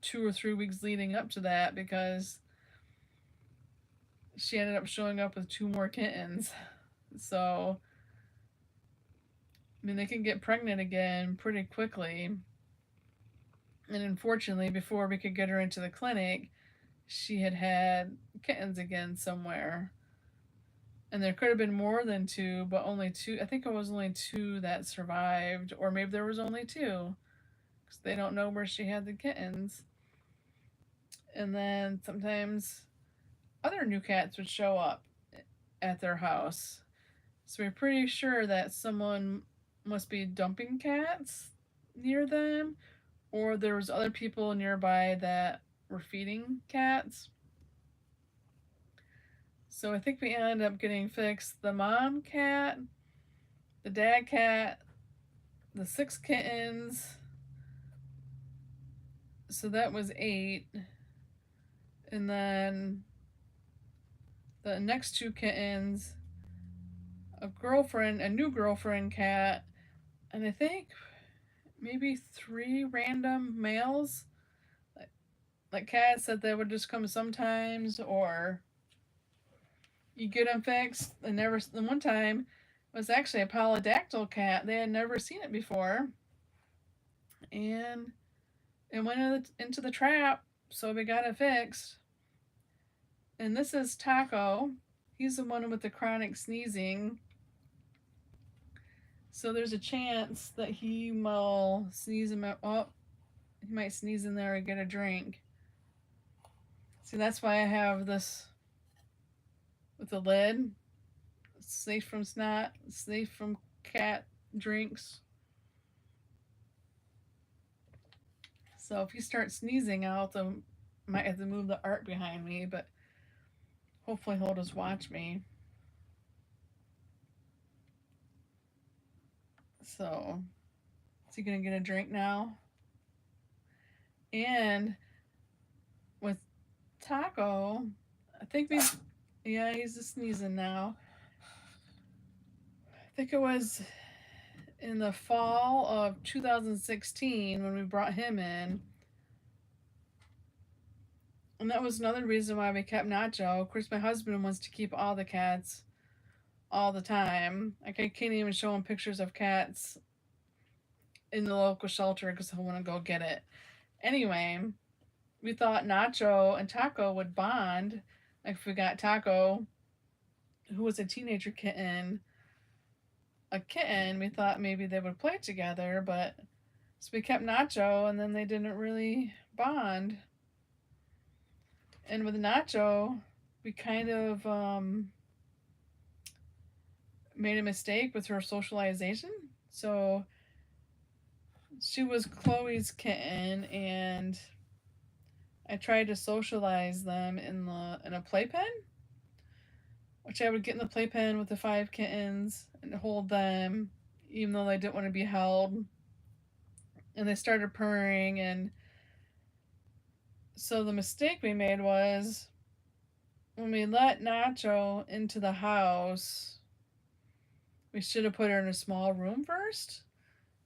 2 or 3 weeks leading up to that because she ended up showing up with two more kittens. So, I mean, they can get pregnant again pretty quickly. And unfortunately, before we could get her into the clinic, she had had kittens again somewhere. And there could have been more than two, but only two. I think it was only two that survived, or maybe there was only two because they don't know where she had the kittens. And then sometimes other new cats would show up at their house. So we're pretty sure that someone must be dumping cats near them, or there was other people nearby that were feeding cats. So I think we ended up getting fixed the mom cat, the dad cat, the 6 kittens. So that was 8. And then the next 2 kittens, a new girlfriend cat, and I think maybe 3 random males. Like cats that they would just come sometimes, or you get them fixed. And never. The one time it was actually a polydactyl cat. They had never seen it before, and it went into the trap. So we got it fixed. And this is Taco. He's the one with the chronic sneezing. So there's a chance that he will sneeze him out. Oh, he might sneeze in there and get a drink. See, that's why I have this with the lid. It's safe from snot, safe from cat drinks. So if he starts sneezing, might have to move the art behind me, but hopefully he'll just watch me. So, is he gonna get a drink now? And with Taco, I think yeah, he's just sneezing now. I think it was in the fall of 2016 when we brought him in. And that was another reason why we kept Nacho. Of course, my husband wants to keep all the cats all the time. Like, I can't even show him pictures of cats in the local shelter because he'll want to go get it. Anyway, we thought Nacho and Taco would bond. Like, if we got Taco, who was a teenager kitten, a kitten, we thought maybe they would play together, but so we kept Nacho, and then they didn't really bond. And with Nacho, we kind of made a mistake with her socialization. So she was Chloe's kitten, and I tried to socialize them in a playpen, which I would get in the playpen with the 5 kittens and hold them, even though they didn't want to be held. And they started purring, and so the mistake we made was when we let Nacho into the house, we should have put her in a small room first.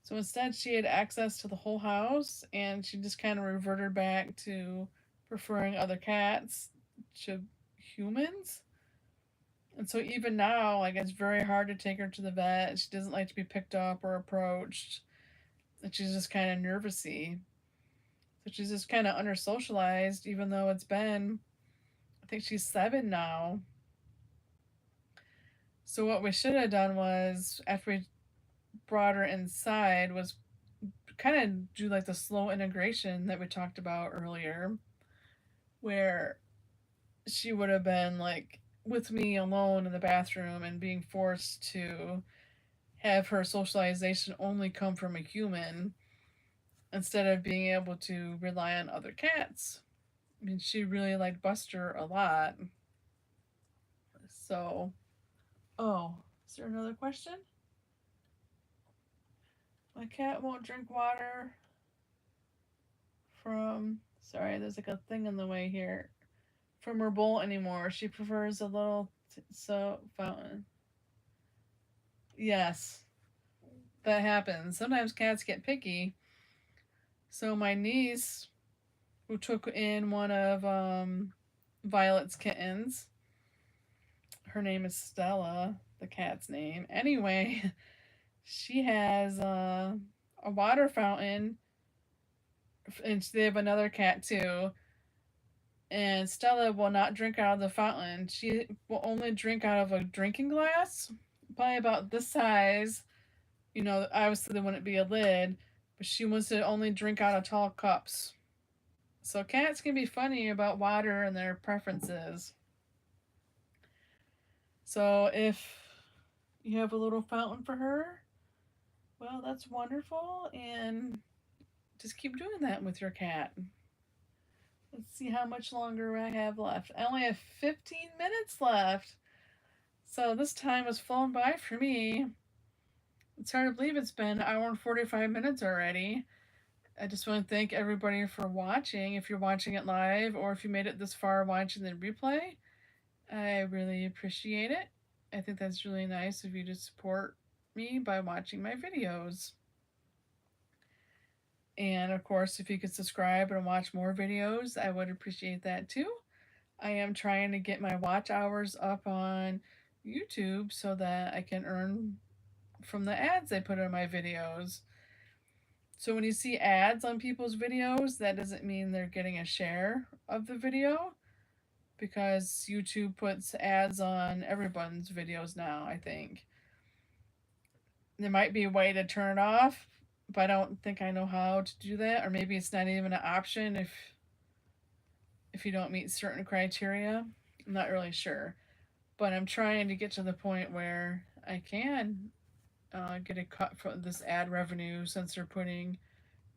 So instead, she had access to the whole house, and she just kind of reverted back to preferring other cats to humans. And so even now, like, it's very hard to take her to the vet. She doesn't like to be picked up or approached. And she's just kind of nervousy. So she's just kind of under socialized, even though it's been, I think she's 7 now. So what we should have done was, after we brought her inside, was kind of do like the slow integration that we talked about earlier, where she would have been like with me alone in the bathroom and being forced to have her socialization only come from a human instead of being able to rely on other cats. I mean, she really liked Buster a lot. So, oh, is there another question? My cat won't drink water from. Sorry, there's like a thing in the way here. From her bowl anymore. She prefers a little soap fountain. Yes, that happens. Sometimes cats get picky. So my niece, who took in one of Violet's kittens, her name is Stella, the cat's name. Anyway, she has a water fountain, and they have another cat too. And Stella will not drink out of the fountain. She will only drink out of a drinking glass, probably about this size. You know, obviously there wouldn't be a lid, but she wants to only drink out of tall cups. So cats can be funny about water and their preferences. So if you have a little fountain for her, well, that's wonderful, and just keep doing that with your cat. Let's see how much longer I have left. I only have 15 minutes left. So this time has flown by for me. It's hard to believe it's been an hour and 45 minutes already. I just want to thank everybody for watching. If you're watching it live or if you made it this far watching the replay, I really appreciate it. I think that's really nice of you to support me by watching my videos. And of course, if you could subscribe and watch more videos, I would appreciate that too. I am trying to get my watch hours up on YouTube so that I can earn from the ads I put in my videos. So when you see ads on people's videos, that doesn't mean they're getting a share of the video, because YouTube puts ads on everyone's videos now, I think. There might be a way to turn it off, but I don't think I know how to do that, or maybe it's not even an option if you don't meet certain criteria. I'm not really sure, but I'm trying to get to the point where I can get a cut from this ad revenue, since they're putting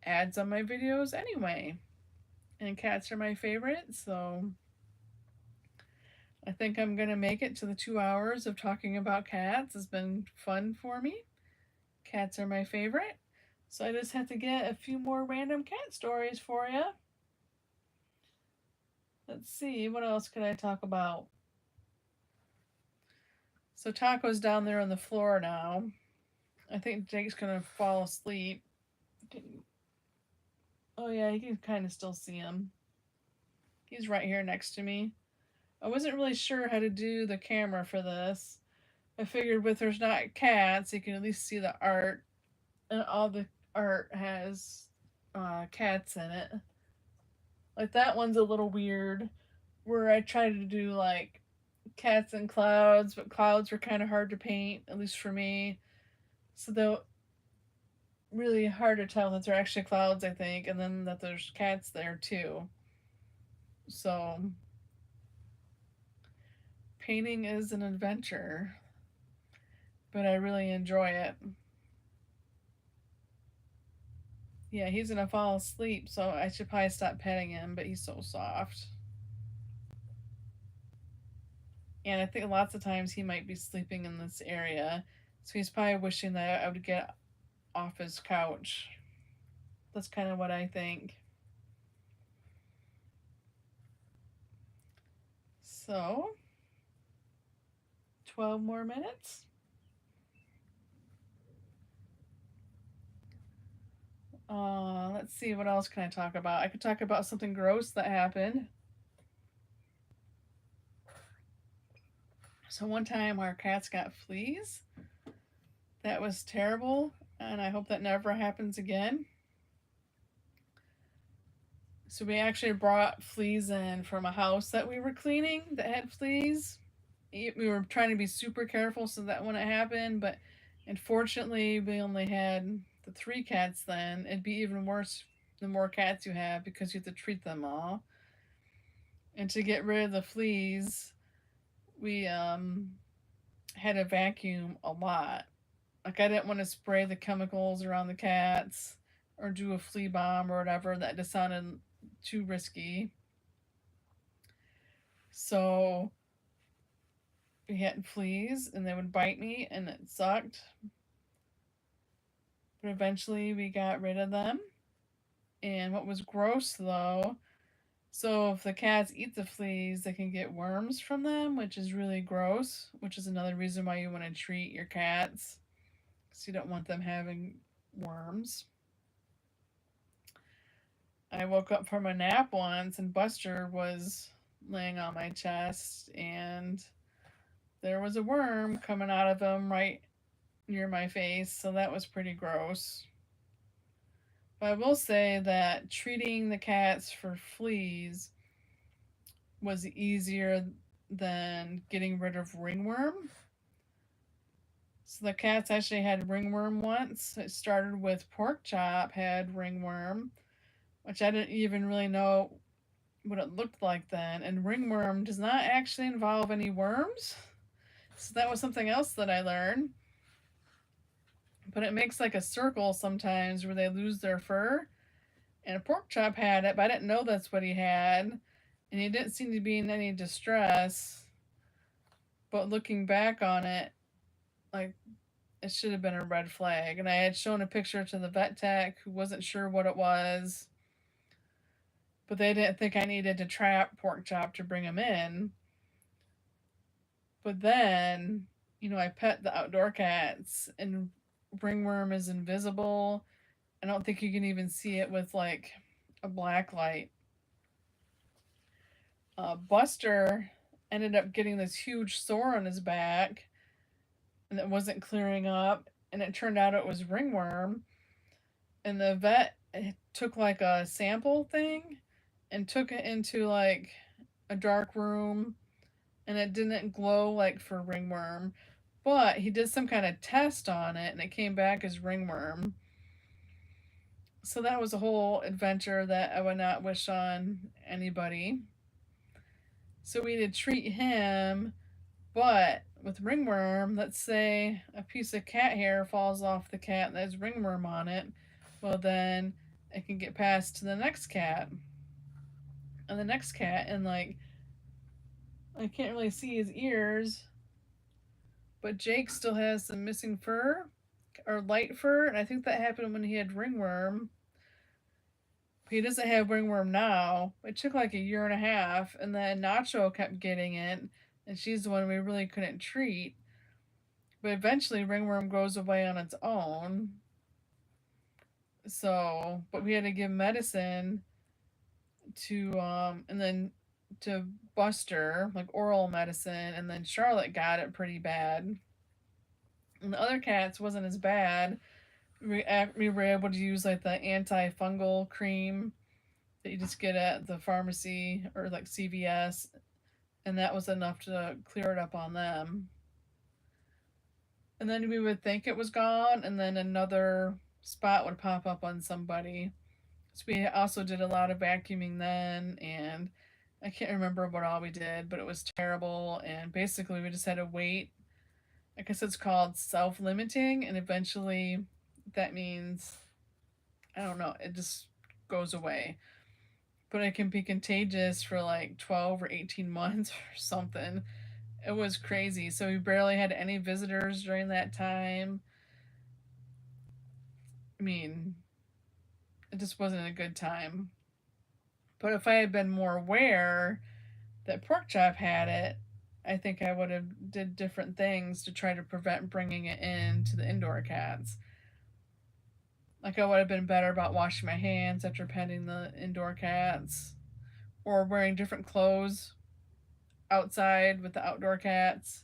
ads on my videos anyway. And cats are my favorite, so I think I'm gonna make it to the 2 hours of talking about cats. It's been fun for me. Cats are my favorite. So I just have to get a few more random cat stories for you. Let's see, what else could I talk about? So Taco's down there on the floor now. I think Jake's gonna fall asleep. Oh yeah, you can kind of still see him. He's right here next to me. I wasn't really sure how to do the camera for this. I figured with there's not cats, you can at least see the art, and all the art has cats in it. Like that one's a little weird, where I tried to do like cats and clouds, but clouds were kind of hard to paint, at least for me. So though really hard to tell that they're actually clouds, I think, and then that there's cats there too. So painting is an adventure, but I really enjoy it. Yeah, he's gonna fall asleep, so I should probably stop petting him, but he's so soft. And I think lots of times he might be sleeping in this area, so he's probably wishing that I would get off his couch. That's kind of what I think. So, 12 more minutes. Let's see, what else can I talk about? I could talk about something gross that happened. So one time our cats got fleas. That was terrible, and I hope that never happens again. So we actually brought fleas in from a house that we were cleaning that had fleas. We were trying to be super careful so that wouldn't happen, but unfortunately we only had the 3 cats then. It'd be even worse the more cats you have, because you have to treat them all. And to get rid of the fleas, we had to vacuum a lot. Like I didn't want to spray the chemicals around the cats or do a flea bomb or whatever. That just sounded too risky. So we had fleas and they would bite me and it sucked. But eventually we got rid of them. And what was gross though, so if the cats eat the fleas, they can get worms from them, which is really gross, which is another reason why you want to treat your cats because you don't want them having worms. I woke up from a nap once and Buster was laying on my chest and there was a worm coming out of him right near my face, so that was pretty gross. But I will say that treating the cats for fleas was easier than getting rid of ringworm. So the cats actually had ringworm once. It started with Pork Chop had ringworm, which I didn't even really know what it looked like then. And ringworm does not actually involve any worms. So that was something else that I learned. But it makes like a circle sometimes where they lose their fur. And Pork Chop had it, but I didn't know that's what he had. And he didn't seem to be in any distress. But looking back on it, like it should have been a red flag. And I had shown a picture to the vet tech who wasn't sure what it was, but they didn't think I needed to trap Pork Chop to bring him in. But then, I pet the outdoor cats, and ringworm is invisible. I don't think you can even see it with like a black light. Buster ended up getting this huge sore on his back, and it wasn't clearing up. And it turned out it was ringworm. And the vet took like a sample thing and took it into like a dark room, and it didn't glow like for ringworm, but he did some kind of test on it and it came back as ringworm. So that was a whole adventure that I would not wish on anybody. So we did treat him, but with ringworm, let's say a piece of cat hair falls off the cat that has ringworm on it, well then it can get passed to the next cat and the next cat, and like I can't really see his ears, but Jake still has some missing fur or light fur, and I think that happened when he had ringworm. He doesn't have ringworm now. It took like a year and a half, and then Nacho kept getting it, and she's the one we really couldn't treat. But eventually, ringworm goes away on its own. So, but we had to give medicine to, and then to Buster, like oral medicine, and then Charlotte got it pretty bad. And the other cats wasn't as bad. We were able to use like the antifungal cream that you just get at the pharmacy or like CVS, and that was enough to clear it up on them. And then we would think it was gone, and then another spot would pop up on somebody. So we also did a lot of vacuuming then, and I can't remember what all we did, but it was terrible. And basically, we just had to wait. I guess it's called self limiting, and eventually that means, I don't know, it just goes away. But it can be contagious for like 12 or 18 months or something. It was crazy. So we barely had any visitors during that time. I mean, it just wasn't a good time. But if I had been more aware that Pork Chop had it, I think I would have did different things to try to prevent bringing it in to the indoor cats. Like I would have been better about washing my hands after petting the indoor cats, or wearing different clothes outside with the outdoor cats.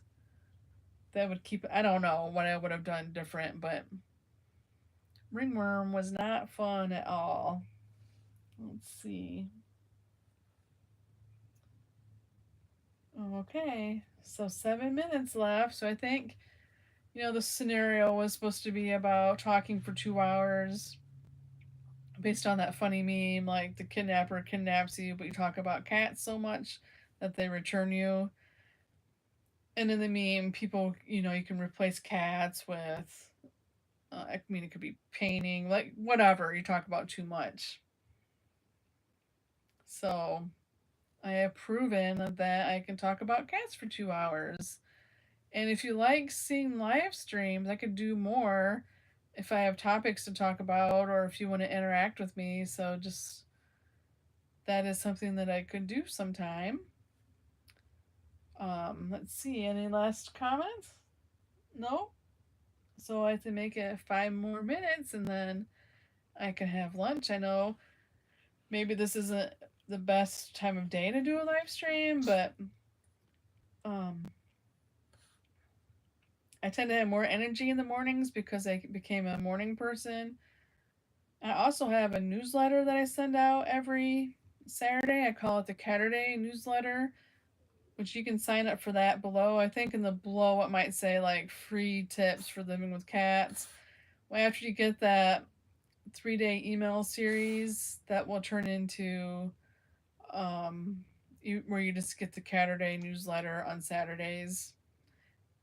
That would keep. I don't know what I would have done different, but ringworm was not fun at all. Let's see. Okay, so 7 minutes left. So I think the scenario was supposed to be about talking for 2 hours based on that funny meme, like the kidnapper kidnaps you, but you talk about cats so much that they return you. And in the meme, people, you know, you can replace cats with, I mean, it could be painting, like whatever you talk about too much. So I have proven that I can talk about cats for 2 hours. And if you like seeing live streams, I could do more if I have topics to talk about or if you want to interact with me. So just that is something that I could do sometime. Let's see, any last comments? No? So I have to make it 5 more minutes and then I can have lunch. I know maybe this isn't the best time of day to do a live stream, but um, I tend to have more energy in the mornings because I became a morning person. I also have a newsletter that I send out every Saturday. I call it the Catterday newsletter, which you can sign up for that below. I think in the below it might say like free tips for living with cats. Well, after you get that 3-day email series, that will turn into where you just get the Catterday newsletter on Saturdays,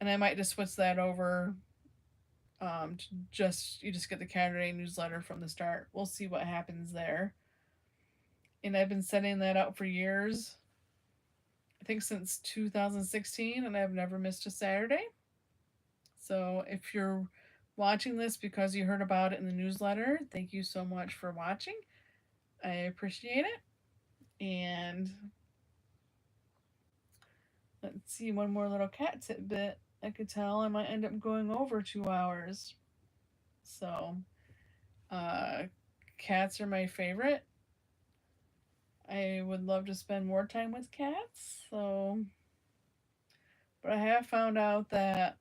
and I might just switch that over. You just get the Catterday newsletter from the start. We'll see what happens there. And I've been setting that up for years. I think since 2016, and I've never missed a Saturday. So if you're watching this because you heard about it in the newsletter, thank you so much for watching. I appreciate it. And let's see, one more little cat tidbit. I could tell I might end up going over 2 hours. So, uh, cats are my favorite. I would love to spend more time with cats. So, but I have found out that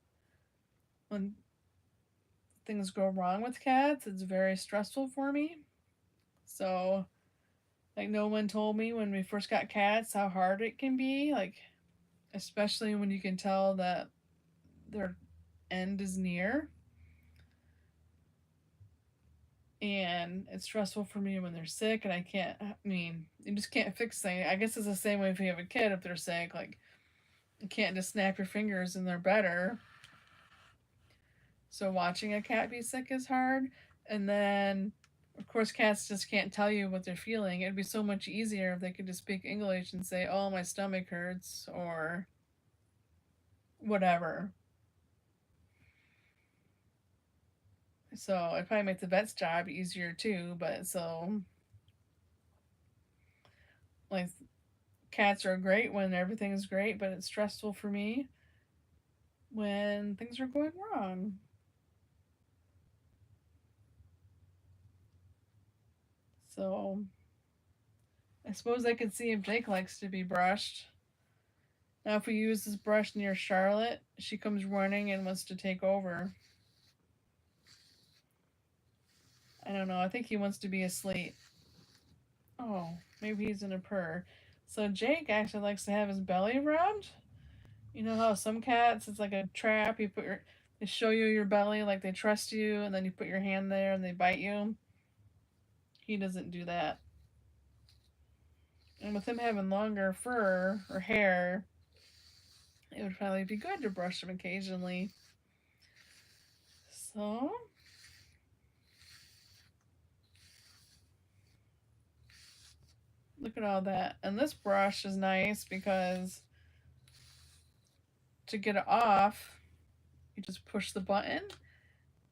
when things go wrong with cats, it's very stressful for me. So, like, no one told me when we first got cats how hard it can be. Like, especially when you can tell that their end is near. And it's stressful for me when they're sick, and I mean, you just can't fix things. I guess it's the same way if you have a kid, if they're sick, like, you can't just snap your fingers and they're better. So watching a cat be sick is hard. And then, of course, cats just can't tell you what they're feeling. It'd be so much easier if they could just speak English and say, oh, my stomach hurts, or whatever. So it'd probably make the vet's job easier too, but so, like, cats are great when everything's great, but it's stressful for me when things are going wrong. So I suppose I could see if Jake likes to be brushed. Now, if we use this brush near Charlotte, she comes running and wants to take over. I don't know. I think he wants to be asleep. Oh, maybe he's in a purr. So Jake actually likes to have his belly rubbed. You know how some cats, it's like a trap. They show you your belly, like they trust you, and then you put your hand there and they bite you. He doesn't do that. And with him having longer fur or hair, it would probably be good to brush him occasionally. So, look at all that. And this brush is nice because to get it off, you just push the button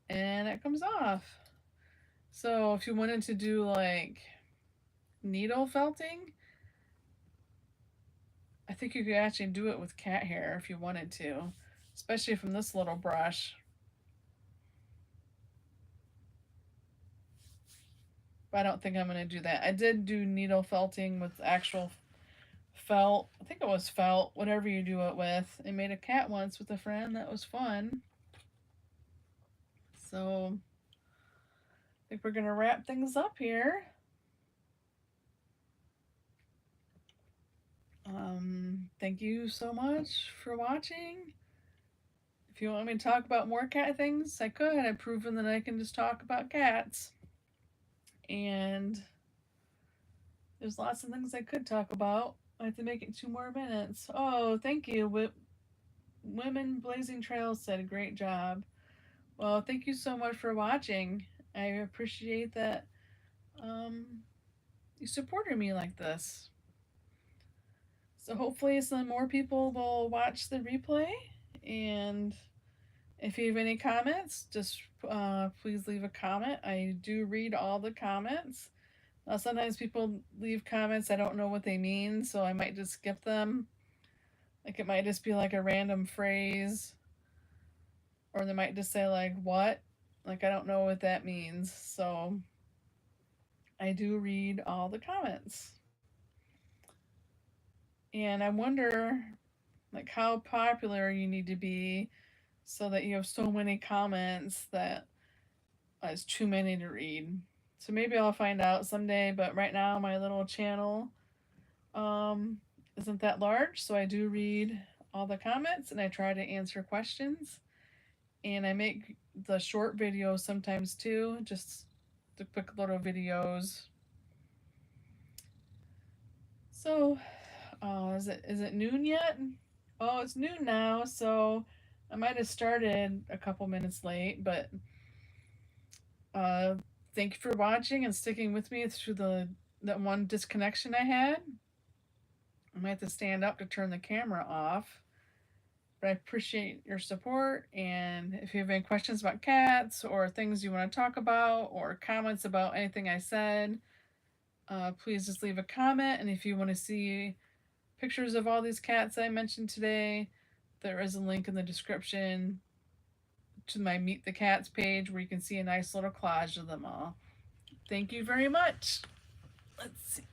and it comes off. So, if you wanted to do like needle felting, I think you could actually do it with cat hair if you wanted to, especially from this little brush. But I don't think I'm going to do that. I did do needle felting with actual felt. I think it was felt, whatever you do it with. I made a cat once with a friend. That was fun. So I think we're going to wrap things up here. Thank you so much for watching. If you want me to talk about more cat things, I could. I've proven that I can just talk about cats. And there's lots of things I could talk about. I have to make it 2 more minutes. Oh, thank you. Women Blazing Trails said, great job. Well, thank you so much for watching. I appreciate that you supported me like this. So hopefully some more people will watch the replay. And if you have any comments, just please leave a comment. I do read all the comments. Sometimes people leave comments, I don't know what they mean, so I might just skip them. Like it might just be like a random phrase, or they might just say like "what," like I don't know what that means. So I do read all the comments, and I wonder like how popular you need to be so that you have so many comments that it's too many to read. So maybe I'll find out someday, but right now my little channel um, isn't that large, so I do read all the comments and I try to answer questions. And I make the short videos sometimes too, just the quick little videos. So, is it noon yet? Oh, it's noon now, so I might have started a couple minutes late, but uh, thank you for watching and sticking with me through that one disconnection I had. I might have to stand up to turn the camera off. But I appreciate your support. And if you have any questions about cats or things you want to talk about or comments about anything I said, please just leave a comment. And if you want to see pictures of all these cats I mentioned today, there is a link in the description to my Meet the Cats page where you can see a nice little collage of them all. Thank you very much. Let's see.